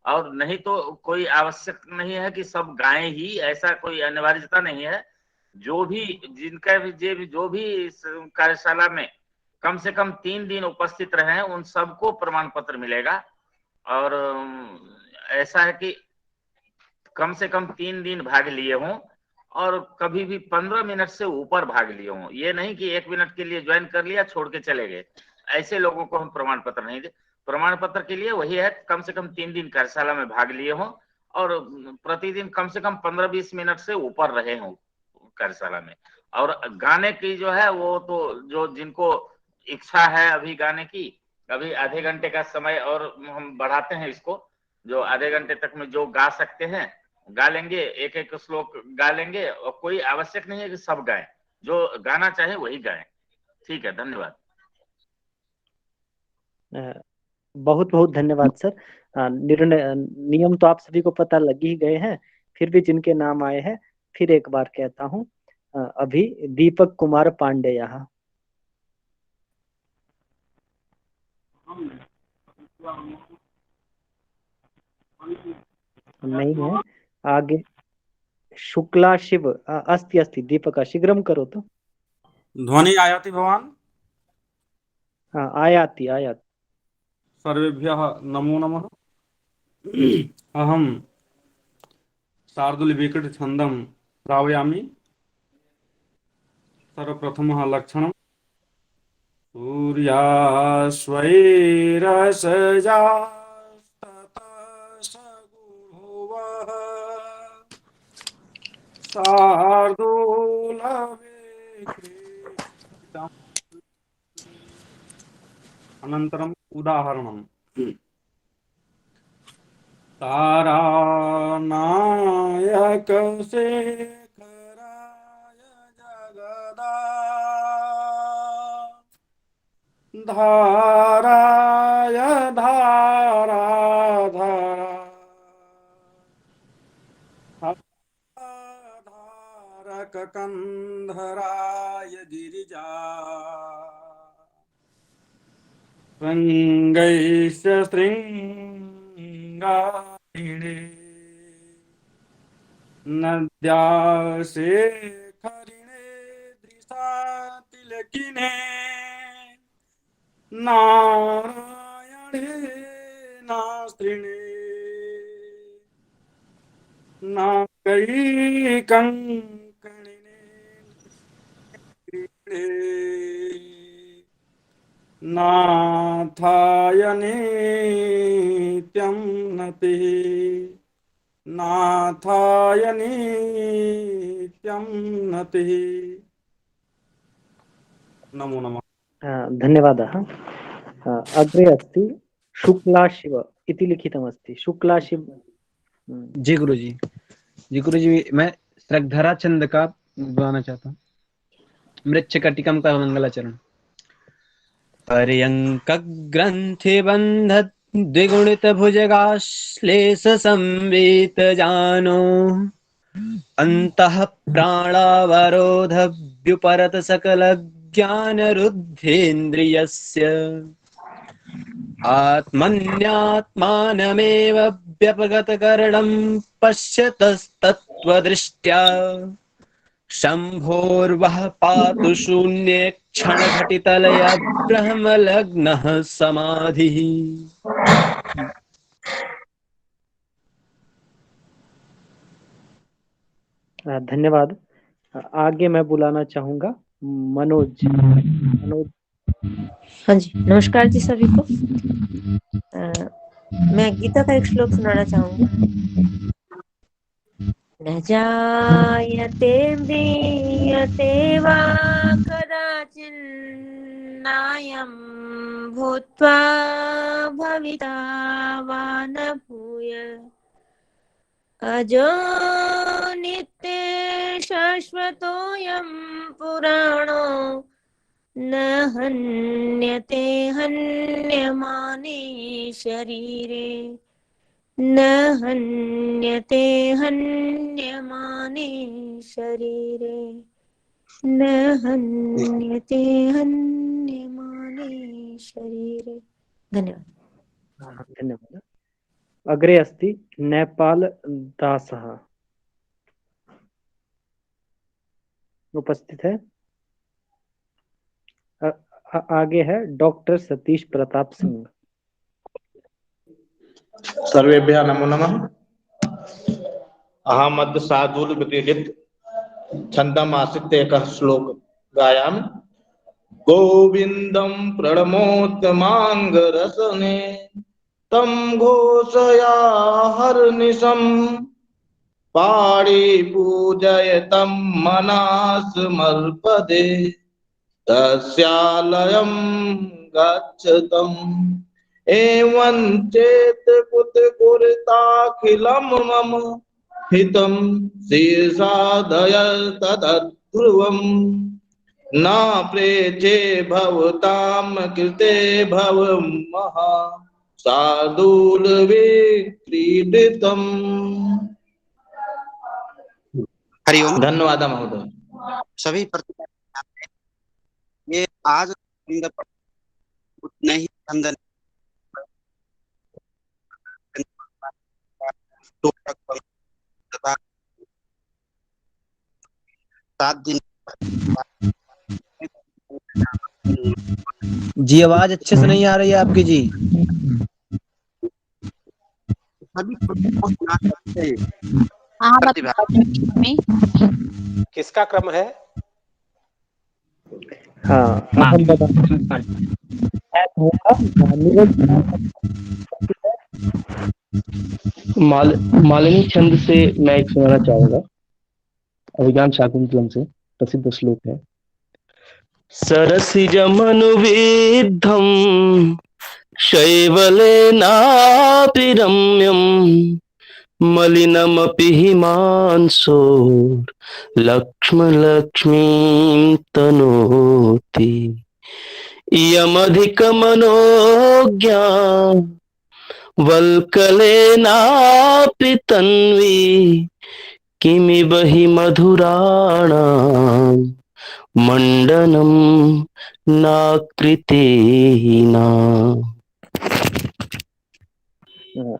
और नहीं तो कोई आवश्यक नहीं है कि सब गाएं ही, ऐसा कोई अनिवार्यता नहीं है। जो भी जिनका भी जो भी इस कार्यशाला में कम से कम 3 दिन उपस्थित रहे उन सबको प्रमाण पत्र मिलेगा। और ऐसा है कि कम से कम 3 दिन भाग लिए हों और कभी भी 15 मिनट से ऊपर भाग लिए हों। ये नहीं कि 1 मिनट के लिए ज्वाइन कर लिया छोड़ के चले गए, ऐसे लोगों को हम प्रमाण पत्र नहीं दे। प्रमाण पत्र के लिए वही है कम से कम 3 दिन कार्यशाला में भाग लिए हों और प्रतिदिन कम से कम 15-20 मिनट से ऊपर रहे हों कार्यशाला में। और गाने की जो है वो तो जो जिनको इच्छा है अभी गाने की, अभी आधे घंटे का समय और हम बढ़ाते हैं इसको, जो आधे घंटे तक में जो गा सकते हैं गा लेंगे, एक एक श्लोक गा लेंगे, और कोई आवश्यक नहीं है कि सब गाएं, जो गाना चाहे वही गाएं। ठीक है, धन्यवाद। बहुत बहुत धन्यवाद सर। निर्णय नियम तो आप सभी को पता लग ही गए हैं, फिर भी जिनके नाम आए हैं फिर एक बार कहता हूँ। अभी दीपक कुमार पांडे यहाँ नहीं है। आगे शुक्ला शिव अस्ति अस्ति दीपक शीघ्रं करो तो। ध्वनि आयाति भवान्? आयाति आयाति। सर्वेभ्यः नमो नमः। अहं शार्दूल विक्रीडित छन्दं श्रावयामि। सर्वप्रथमः लक्षणं सूर्याश्वैरसजास्ततः शार्दूलविक्रीडितम्। अनन्तरम् उदाहरणम् तारानायक शेखराय जगदा धाराय धाराधाराय कंधराय गिरिजा रंगैश्च शृंगारिणे नद्यासे खरिणे दृशा तिलकिने नारायणे नास्त्रिणे नागै कंकणिने नाथाय नित्यं नतिः नाथाय नित्यं नतिः। नमो नमः। धन्यवादः। अग्रे अस्ति शुक्लाशिव इति लिखितमस्ति। शुक्लाशिव। जी गुरुजी। जी गुरुजी, मैं श्रद्धरा छंद का गाना चाहता हूँ। मृच्छकटिकम का मंगलाचरण। पर्यंक ग्रंथि बंध द्विगुणित भुजगाश्लेष संवीत जानो अंतः प्राणावरोध व्युपरत सकल ज्ञान रुद्धेन्द्रियस्य आत्मन्यात्मानमेव व्यपगतकरणं पश्यतस्तत्त्वदृष्ट्या शंभोर्वः पातु शून्ये क्षणघटितलया ब्रह्मलग्नः समाधिः। धन्यवाद। आगे मैं बुलाना चाहूंगा मनोज। मनोज। हाँ जी, नमस्कार जी सभी को। मैं गीता का एक श्लोक सुनाना चाहूंगी। न जायते म्रियते वा कदाचिन्नायं भूत्वा भविता वा न भूय अजो नित्ये शाश्वतोऽयं पुराणो न हन्यते हन्यमाने शरीरे न हन्यते हन्यमाने शरीरे न हन्यते हन्यमाने शरीरे। धन्यवाद। धन्यवाद। अग्रे अस्ति नेपाल दासः। उपस्थित है। आगे है डॉक्टर सतीश प्रताप सिंह। सर्वेभ्यः नमो नमः। अहमद्य साधुल विक्रीडित छन्दम् आश्रित्य एकः श्लोक गायामि। गोविन्दं प्रणमोत्तमाङ्गरसने तं घोषयाहर्निशं पाणि पूजयतं मनः तस्यालयं गच्छतम् एवं चेत कुतकुरिताखिलं मम हितं शीर्षादय तद्ध्रुवम् न प्रेचे भवतां कृते भवमहा शार्दूल विक्रीडितम्। हरिओम। धन्यवाद महोदय। सभी ये आज उतने ही अंदर तथा 7 दिन जी आवाज अच्छे से नहीं आ रही है आपकी जी। किसका क्रम है? हाँ, मालिनी छंद से मैं एक सुनाना चाहूंगा। अभिज्ञान शाकुंतलम से प्रसिद्ध श्लोक है। सरसिजमनुविद्धं शैवलेनापि रम्यं मलिनमपि हिमांशोर्लक्ष्मीं तनोति इयमधिकमनोज्ञा वल्कलेनापि तन्वी किमिव हि मधुराणां मंडनं नाकृतेना।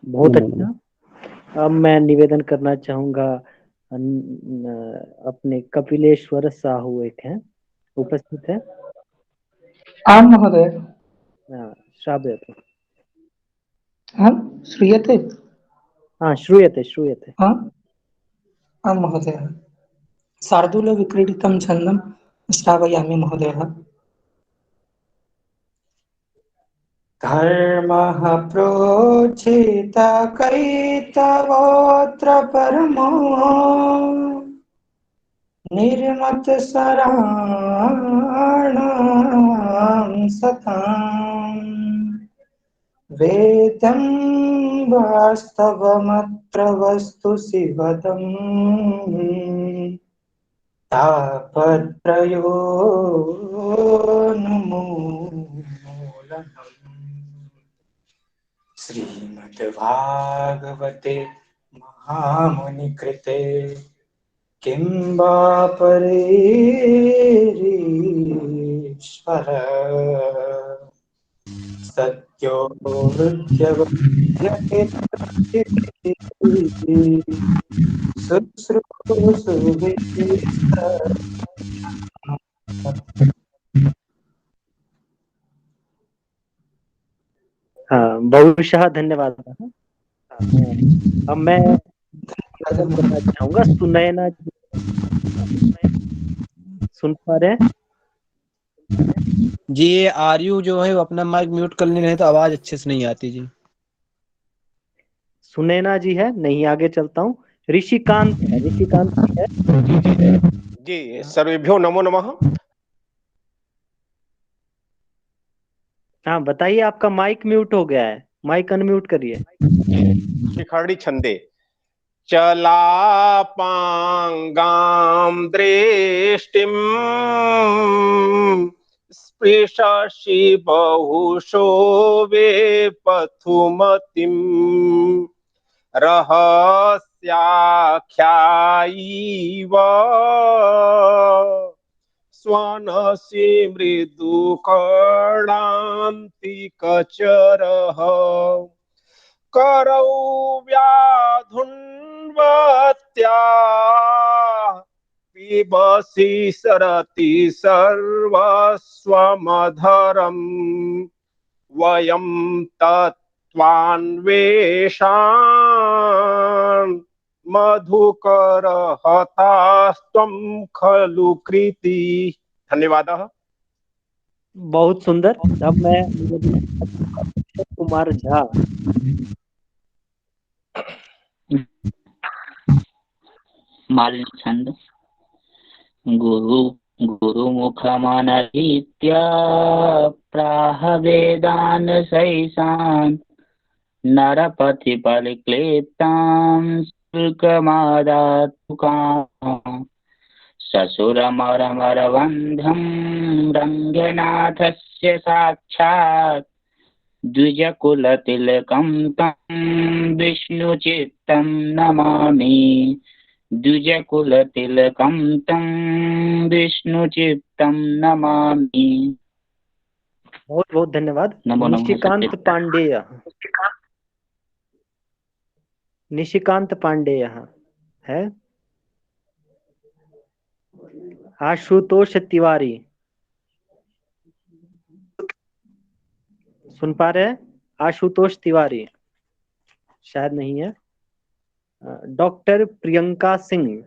बहुत अच्छा। अब मैं निवेदन करना चाहूंगा अपने कपिलेश्वर साहू एक हैं, उपस्थित है। आं महोदय। श्राव्यते। श्रूयते? श्रूयते श्रूयते। आं महोदय। शार्दूलविक्रीडितं छन्दं श्रावयामि महोदयः। धर्मः प्रोज्झित कैतवोऽत्र परमो निर्मतसराणां सताम् वेदं वास्तवमत्र वस्तु शिवदम् तापत्रयो श्रीमद्भागवते महामुनिकृते किं वा परेरीश्वर सत्यो हृद्यवद्यते शुश्रूषुभिः। बहुशः धन्यवाद। अब मैं करना चाहूंगा सुनैना जी। सुन पा रहे हैं जी? ये आर्यू जो है वो अपना माइक म्यूट कर ले रहे तो आवाज अच्छे से नहीं आती जी। सुनैना जी है नहीं, आगे चलता हूँ। ऋषिकांत है, ऋषिकांत जी है। जी, सर्वेभ्यो नमो नमः। हाँ बताइए, आपका माइक म्यूट हो गया है, माइक अनम्यूट करिए। शिखरणी छंदे चलापांगां दृष्टिं स्पृशसि बहुशो वे पथुमतिं रहस्याख्यायीव स्वनसि मृदुकर्णान्तिकचरः करौ व्याधुन्वत्या पिबसि सरति सर्वस्वमधरम् वयं तत्त्वान्वेषान् मधुकरहतास्त्वं खलु कृति। धन्यवादः। बहुत सुंदर। अब मैं कुमार झा। मालिनी छंद। गुरुमुखमनधीत्य प्राह वेदान् सैषान् नरपतिपरिक्लिप्तां शुल्कमादातुकाम् ससुरमरमरबन्धं रङ्गनाथस्य साक्षात् द्विजकुलतिलकं तं विष्णुचित्तं नमामि। द्विजकुलतिलकं तं विष्णुचित्तं नमामि। बहुत बहुत धन्यवाद। निशिकांत पांडेय। निशिकांत पांडेय है। आशुतोष तिवारी। सुन पा रहे हैं? आशुतोष तिवारी शायद नहीं है। डॉक्टर प्रियंका सिंह।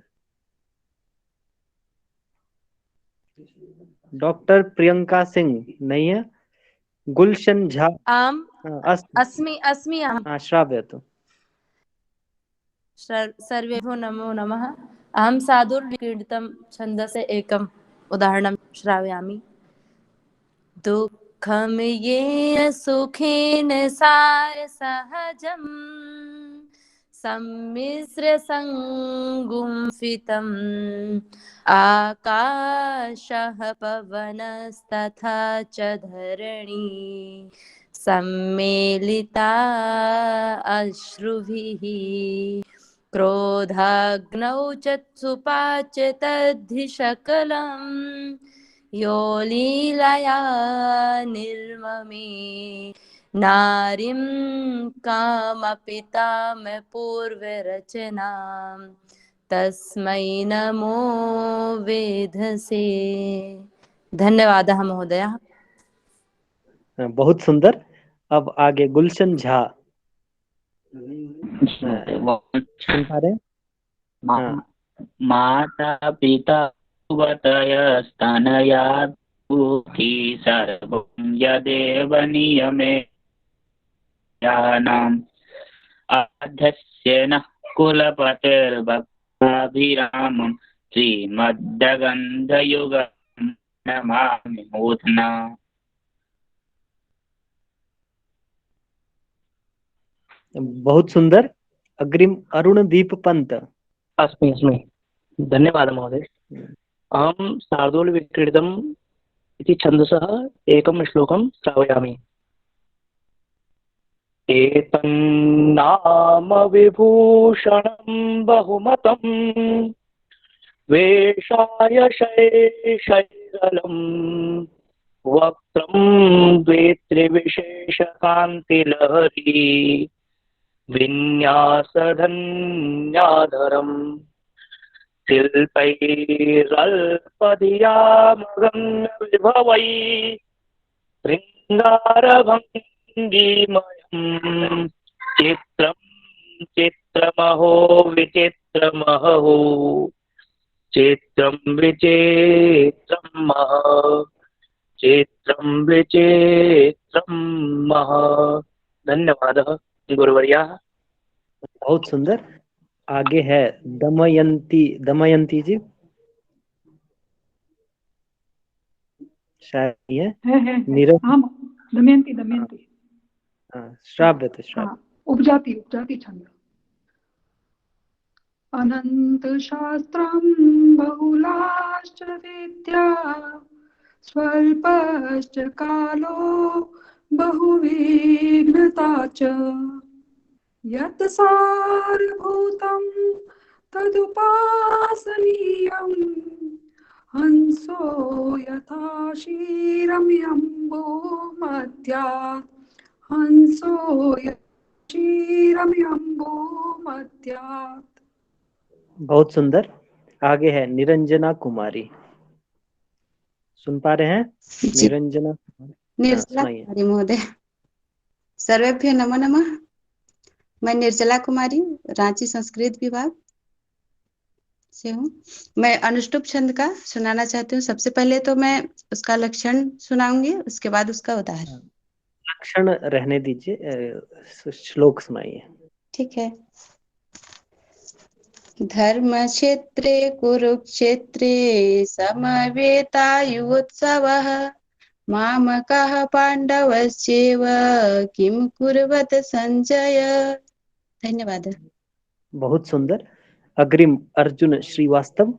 डॉक्टर प्रियंका सिंह नहीं है। गुलशन झा। अस्मि श्राव्यतु। सर्वेभ्यो नमो नमः। अहं साधुर्विक्रीडितं छन्दसे एकम् उदाहरणं श्रावयामि। दुःखं येन सुखेन सार सहजम् सम्मिश्र संगुम्फितम् आकाशः पवनस्तथा च धरणी सम्मेलिता अश्रुभिः क्रोधाग्नौ चत्सुपाच तद्धि सकलं यो लीलया निर्ममे नारीं कामपिताम पूर्वरचनां तस्मै नमो वेधसे। धन्यवादः महोदय। बहुत सुंदर। अब आगे गुलशन झा सुन पा रहे? माता पिता वतयस्तनया बुद्धि सर्वं यदेव नियमे यानाम् आद्यस्य नः कुलपतिर्भक्ताभिरामं श्रीमद्गन्धयुगं नमामि मूर्ध्ना। बहुत सुंदर। अग्रिम अरुणदीप पंत। अस्मि अस्मि। धन्यवादः महोदय। अहं शार्दूलविक्रीडितम् इति छन्दसः एकं श्लोकं श्रावयामि। एतन्नाम विभूषणं बहुमतं वेषाय शैशैरलं वक्त्रं द्वेत्रिविशेषकान्तिलहरी विन्यासधन्याधरम् शिल्पैरल्पधियामगम्यविभवै शृङ्गारभङ्गिमयम् चित्रं चित्रमहो विचित्रमहो चित्रं विचित्रं मह चित्रं विचित्रं मह। धन्यवादः गुरुवर्या। बहुत सुंदर। आगे है दमयंती। दमयंती जी शायद है नीरज। हाँ, दमयंती। श्राव्यते श्राव्य। उपजाति छंद। अनंत शास्त्रं बहुलाश्च विद्या स्वल्पश्च कालो बहुविघ्नता च यत् सारभूतं तदुपासनीयं हंसो यथा क्षीरम्यम्बो मध्यात् हंसो क्षीरम्यम्बो मध्यात्। बहुत सुंदर। आगे है निरंजना कुमारी। सुन पा रहे हैं? निरंजना निर्जला कुमारी महोदय। सर्वेभ्यो नमो नमः। मैं निर्जला कुमारी रांची संस्कृत विभाग से हूँ। मैं अनुष्टुप छंद का सुनाना चाहती हूँ। सबसे पहले तो मैं उसका लक्षण सुनाऊंगी, उसके बाद उसका उदाहरण। लक्षण रहने दीजिए, श्लोक सुनाइए। ठीक है। धर्म क्षेत्रे कुरुक्षेत्रे समवेतायुत्सवः मामकः पांडवश्चैव किं कुर्वत संजय। धन्यवाद। बहुत सुंदर। अग्रिम अर्जुन श्रीवास्तव।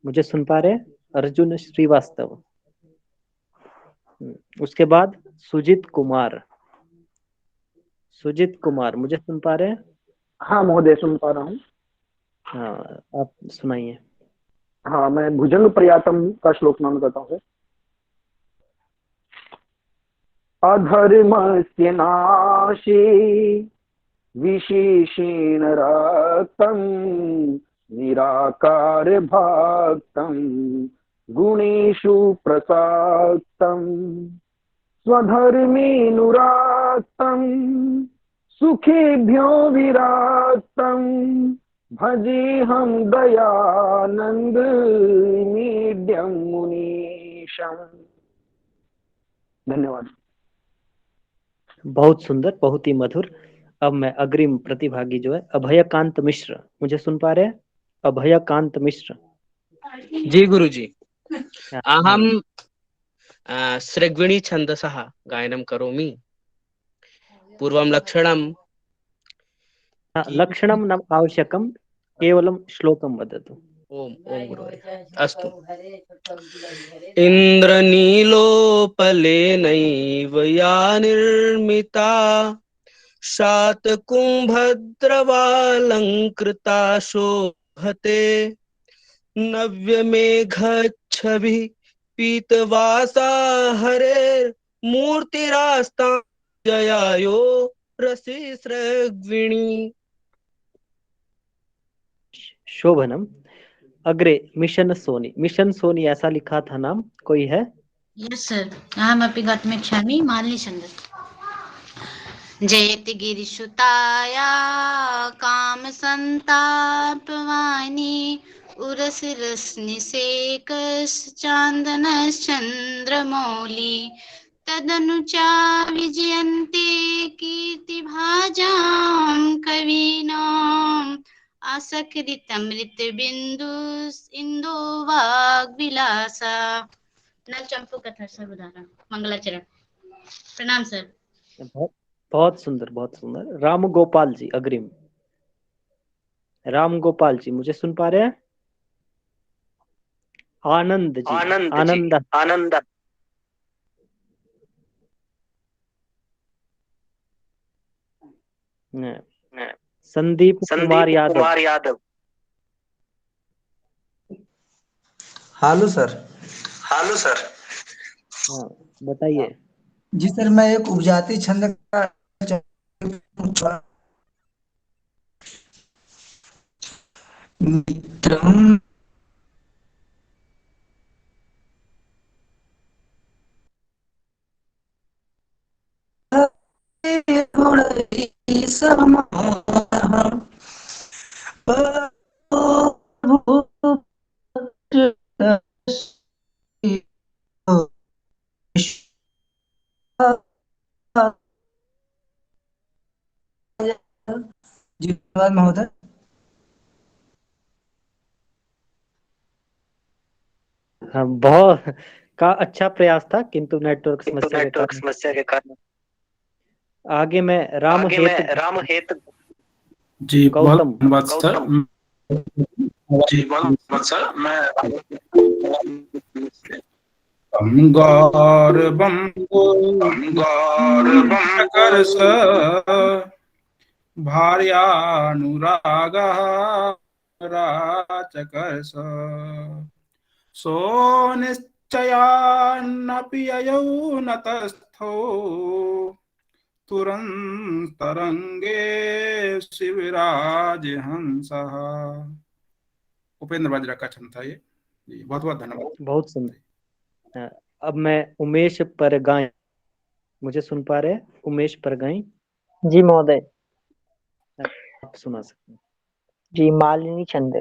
मुझे सुन पा रहे हैं? अर्जुन श्रीवास्तव। उसके बाद सुजीत कुमार। सुजीत कुमार मुझे सुन पा रहे हैं? हाँ महोदय, सुन पा रहा हूँ। हाँ, आप सुनाइए। हाँ, मैं भुजंग प्रयातम का श्लोक सुनाना चाहता हूँ। अधर्मस्य नाशे विशेषेण रक्तं निराकार भक्तं गुणेषु प्रसक्तं स्वधर्मेऽनुरक्तं सुखेभ्यो विरक्तं भजेऽहं दयानंद मीड्यं मुनीशम्। धन्यवाद। बहुत सुंदर, बहुत ही मधुर। अब मैं अग्रिम प्रतिभागी जो है अभयकांत मिश्र। मुझे सुन पा रहे हैं? अभयकांत मिश्र। जी गुरुजी। अहम सृग्विणी छन्दसः गायनं करोमि। पूर्वं लक्षणं लक्षणं न आवश्यकं, केवलं श्लोकं वदतु। ओम ओम गुरुवर्य। अस्तु। इन्द्रनीलोपलेनैव या निर्मिता शातकुम्भद्रवालङ्कृता शोभते नव्यमेघच्छभिः पीतवासा हरेर्मूर्तिरास्तां जयायो रसिसृग्विणी। शोभनम। अग्रे मिशन सोनी। मिशन सोनी ऐसा लिखा था नाम, कोई है? यस सर, अहमपि गतमिच्छामि मालिनी छन्दः। जयति गिरिसुताया कामसन्तापवाणी उरसिरश्निसेकश्चान्दनश्चन्द्रमौली तदनुचा विजयन्ते कीर्तिभाजां कवीनाम् आसकृतमृतबिन्दुस् इन्दो वाग्विलासा। नल चंपू कथा सर्वधारा मंगलाचरण। प्रणाम सर। बहुत सुंदर, बहुत सुंदर। राम गोपाल जी अग्रिम। राम गोपाल जी मुझे सुन पा रहे हैं? आनंद जी, आनंद आनंद संदीप कुमार यादव। हालो सर। Hello sir. हाँ बताइए। जी सर, मैं एक उपजाति छंद का मित्रम जी महोदय। हाँ, बहुत का अच्छा प्रयास था, किंतु नेटवर्क समस्या के कारण। आगे मैं राम हेत जी गौतम। कर्ष भार्यानुरागः राचकर्ष सो निश्चयान्नपि ययौ नतस्थो तुरंतरंगे शिविराज हंसः। उपेंद्र बाजरा का छंद था ये। बहुत बहुत धन्यवाद। बहुत सुंदर। अब मैं उमेश परगाई, मुझे सुन पा रहे हैं? उमेश परगाई जी महोदय। आप सुना सकते हैं। जी मालिनी छंद।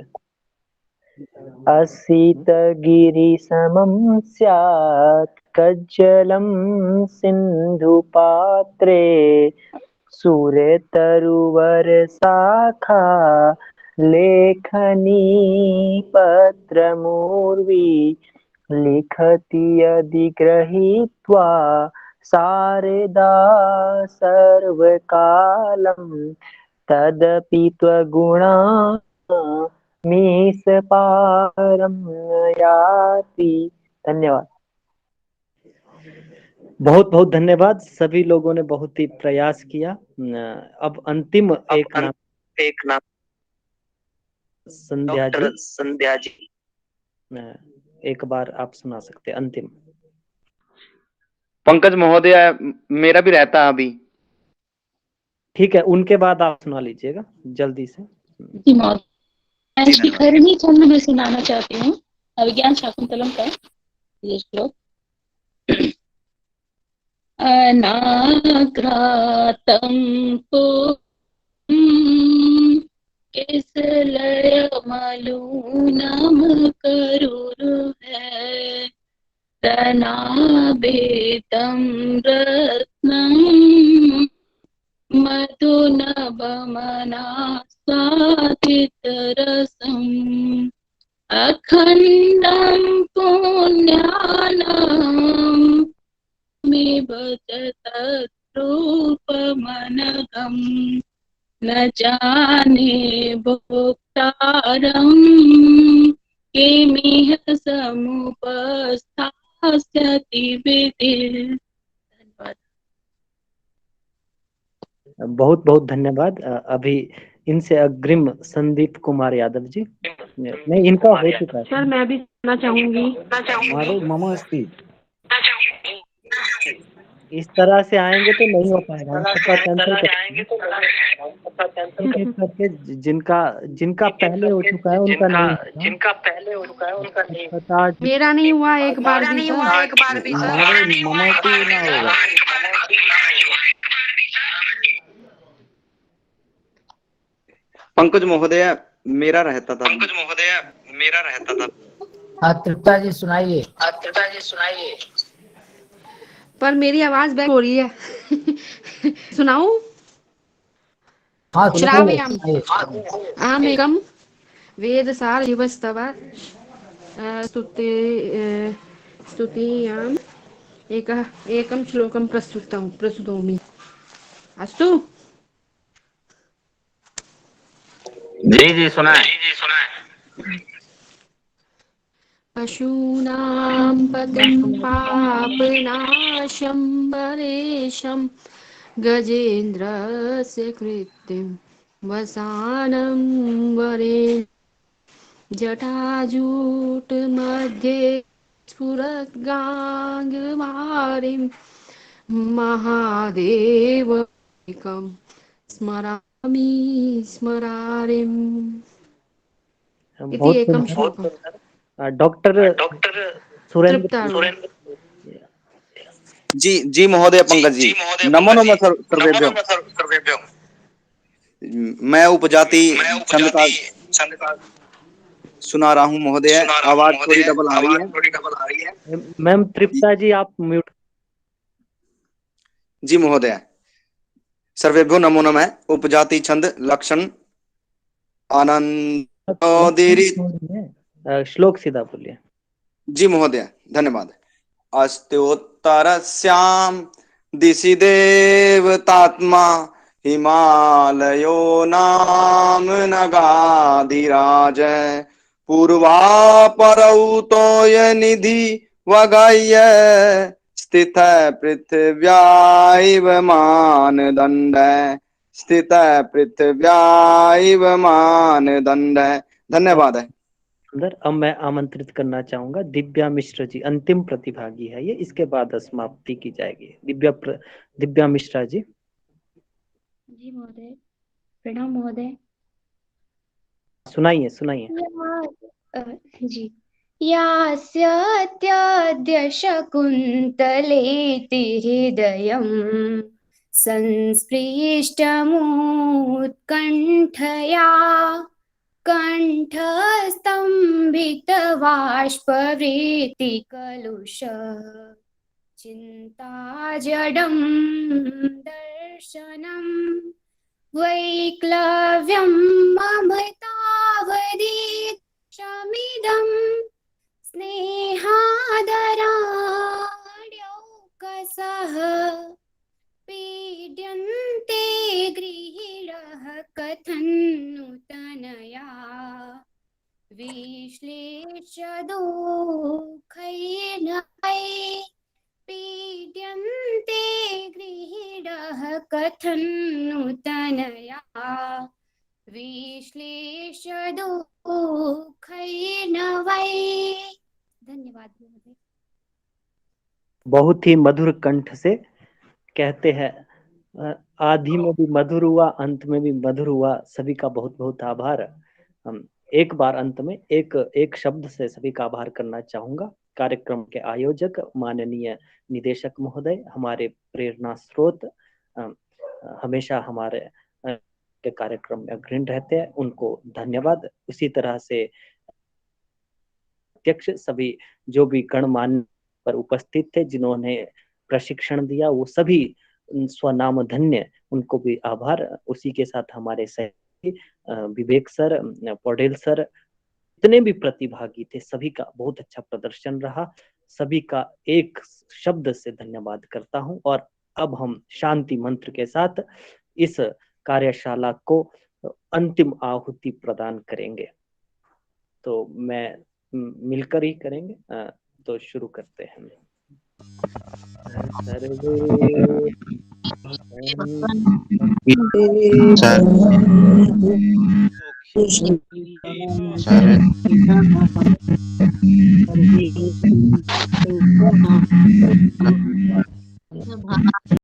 असित गिरि समं स्यात् कज्जलं सिंधु पात्रे सूर्य तरुवर शाखा लेखनी पत्रमूर्वी लिखति यदि गृहीत्वा शारदा सर्वकालं तदपि त्वगुणा मीस पारम याति। धन्यवाद। बहुत बहुत धन्यवाद। सभी लोगों ने बहुत ही प्रयास किया। अब अंतिम एक नाम संध्या जी। एक बार आप सुना सकते हैं अंतिम। पंकज महोदय मेरा भी रहता है अभी। ठीक है, उनके बाद आप सुना लीजिएगा जल्दी से। जी महोदय, मैं शिखरिणी छंद में सुनाना चाहती हूँ अभिज्ञान शाकुंतलम का ये श्लोक। अनाघ्रातं केसलयमलूनम करुरु है तनाभेदं रत्नं मधुनभमनास्वादितरसम् अखण्डं पुण्यानां मे भजतत्रूपमनघम् न जाने भोक्तारं किमिह समुपस्थास्यति विधिः। धन्यवाद। बहुत बहुत धन्यवाद। अभी इनसे अग्रिम संदीप कुमार यादव जी, नहीं इनका हो चुका है। सर मैं भी सुनना चाहूंगी। मम अस्ति। इस तरह से आएंगे तो नहीं हो पाएगा, हम सबका कैंसिल करके जिनका जिनका पहले हो चुका है उनका नहीं पता। मेरा नहीं हुआ एक बार भी सर। मम अस्ति ना होगा। पंकज महोदय मेरा रहता था। हाँ तृप्ता जी सुनाइए। पर मेरी आवाज बैक हो रही है। सुनाऊं? हाँ श्रावयामि अहमेकं वेदसार जीवस्तव स्तुतीयाम् एकं श्लोकं प्रस्तुतोमि। अस्तु। जी सुनाए। पशूनां पतिं पापनाशं परेशं गजेन्द्रस्य कृत्तिं वसानं वरे जटाजूटमध्ये स्फुरद्गाङ्गमारिं महादेवैकं स्मरामि स्मरारिम् इति एकं श्लोकम्। डॉक्टर सुरेंद्र जी महोदय पंकज जी नमो नमः सर्वेभ्यो। मैं उपजाति छंद का सुना रहा हूँ महोदय। आवाज थोड़ी डबल आ रही है। मैम तृप्ता जी आप म्यूट। जी महोदय। सर्वेभ्यो नमो नमः। उपजाति छंद लक्षण आनंदोदीरित। श्लोक सीधा बोलिए। जी महोदय धन्यवाद। अस्त्योत्तरस्यां दिशि देवतात्मा हिमालयो नाम नगाधिराज पूर्वापरौ तोयनिधि वगय्य स्थित पृथिव्याइव मानदण्ड स्थित पृथिव्याइव मानदण्ड। धन्यवाद। अब मैं आमंत्रित करना चाहूंगा दिव्या मिश्र जी, अंतिम प्रतिभागी है ये, इसके बाद समाप्ति की जाएगी। दिव्या मिश्रा जी। जी महोदय। प्रणाम महोदय। सुनाइए। जी। यास्यत्यद्य शकुन्तलेति हृदयं संस्पृष्टमुत्कण्ठया कण्ठस्तम्भितबाष्पवृत्ति कलुष चिन्ताजडं दर्शनं वैक्लव्यं ममतावदीक्षमिदं स्नेहादराड्यौकसः पीड्यन्ते गृहीणः कथन्नुतनया विश्लेष्य दुःखैर्न पीड्यन्ते गृहीणः कथन्नुतनया विश्लेष्य दुःखैर्न वै। धन्यवाद। बहुत ही मधुर कंठ से कहते हैं, आदि में भी मधुर हुआ, अंत में भी मधुर हुआ। सभी का बहुत बहुत आभार। हम एक बार अंत में एक शब्द से सभी का आभार करना चाहूंगा। कार्यक्रम के आयोजक माननीय निदेशक महोदय, हमारे प्रेरणा स्रोत, हमेशा हमारे के कार्यक्रम में अग्रणी रहते हैं, उनको धन्यवाद। उसी तरह से अध्यक्ष सभी जो भी गणमान्य पर उपस्थित थे, जिन्होंने प्रशिक्षण दिया, वो सभी स्वनाम धन्य, उनको भी आभार। उसी के साथ हमारे सहयोगी विवेक सर, पौडेल सर, जितने भी प्रतिभागी थे, सभी का बहुत अच्छा प्रदर्शन रहा। सभी का एक शब्द से धन्यवाद करता हूं। और अब हम शांति मंत्र के साथ इस कार्यशाला को अंतिम आहुति प्रदान करेंगे। तो मैं मिलकर ही करेंगे। तो शुरू करते हैं। सर्वे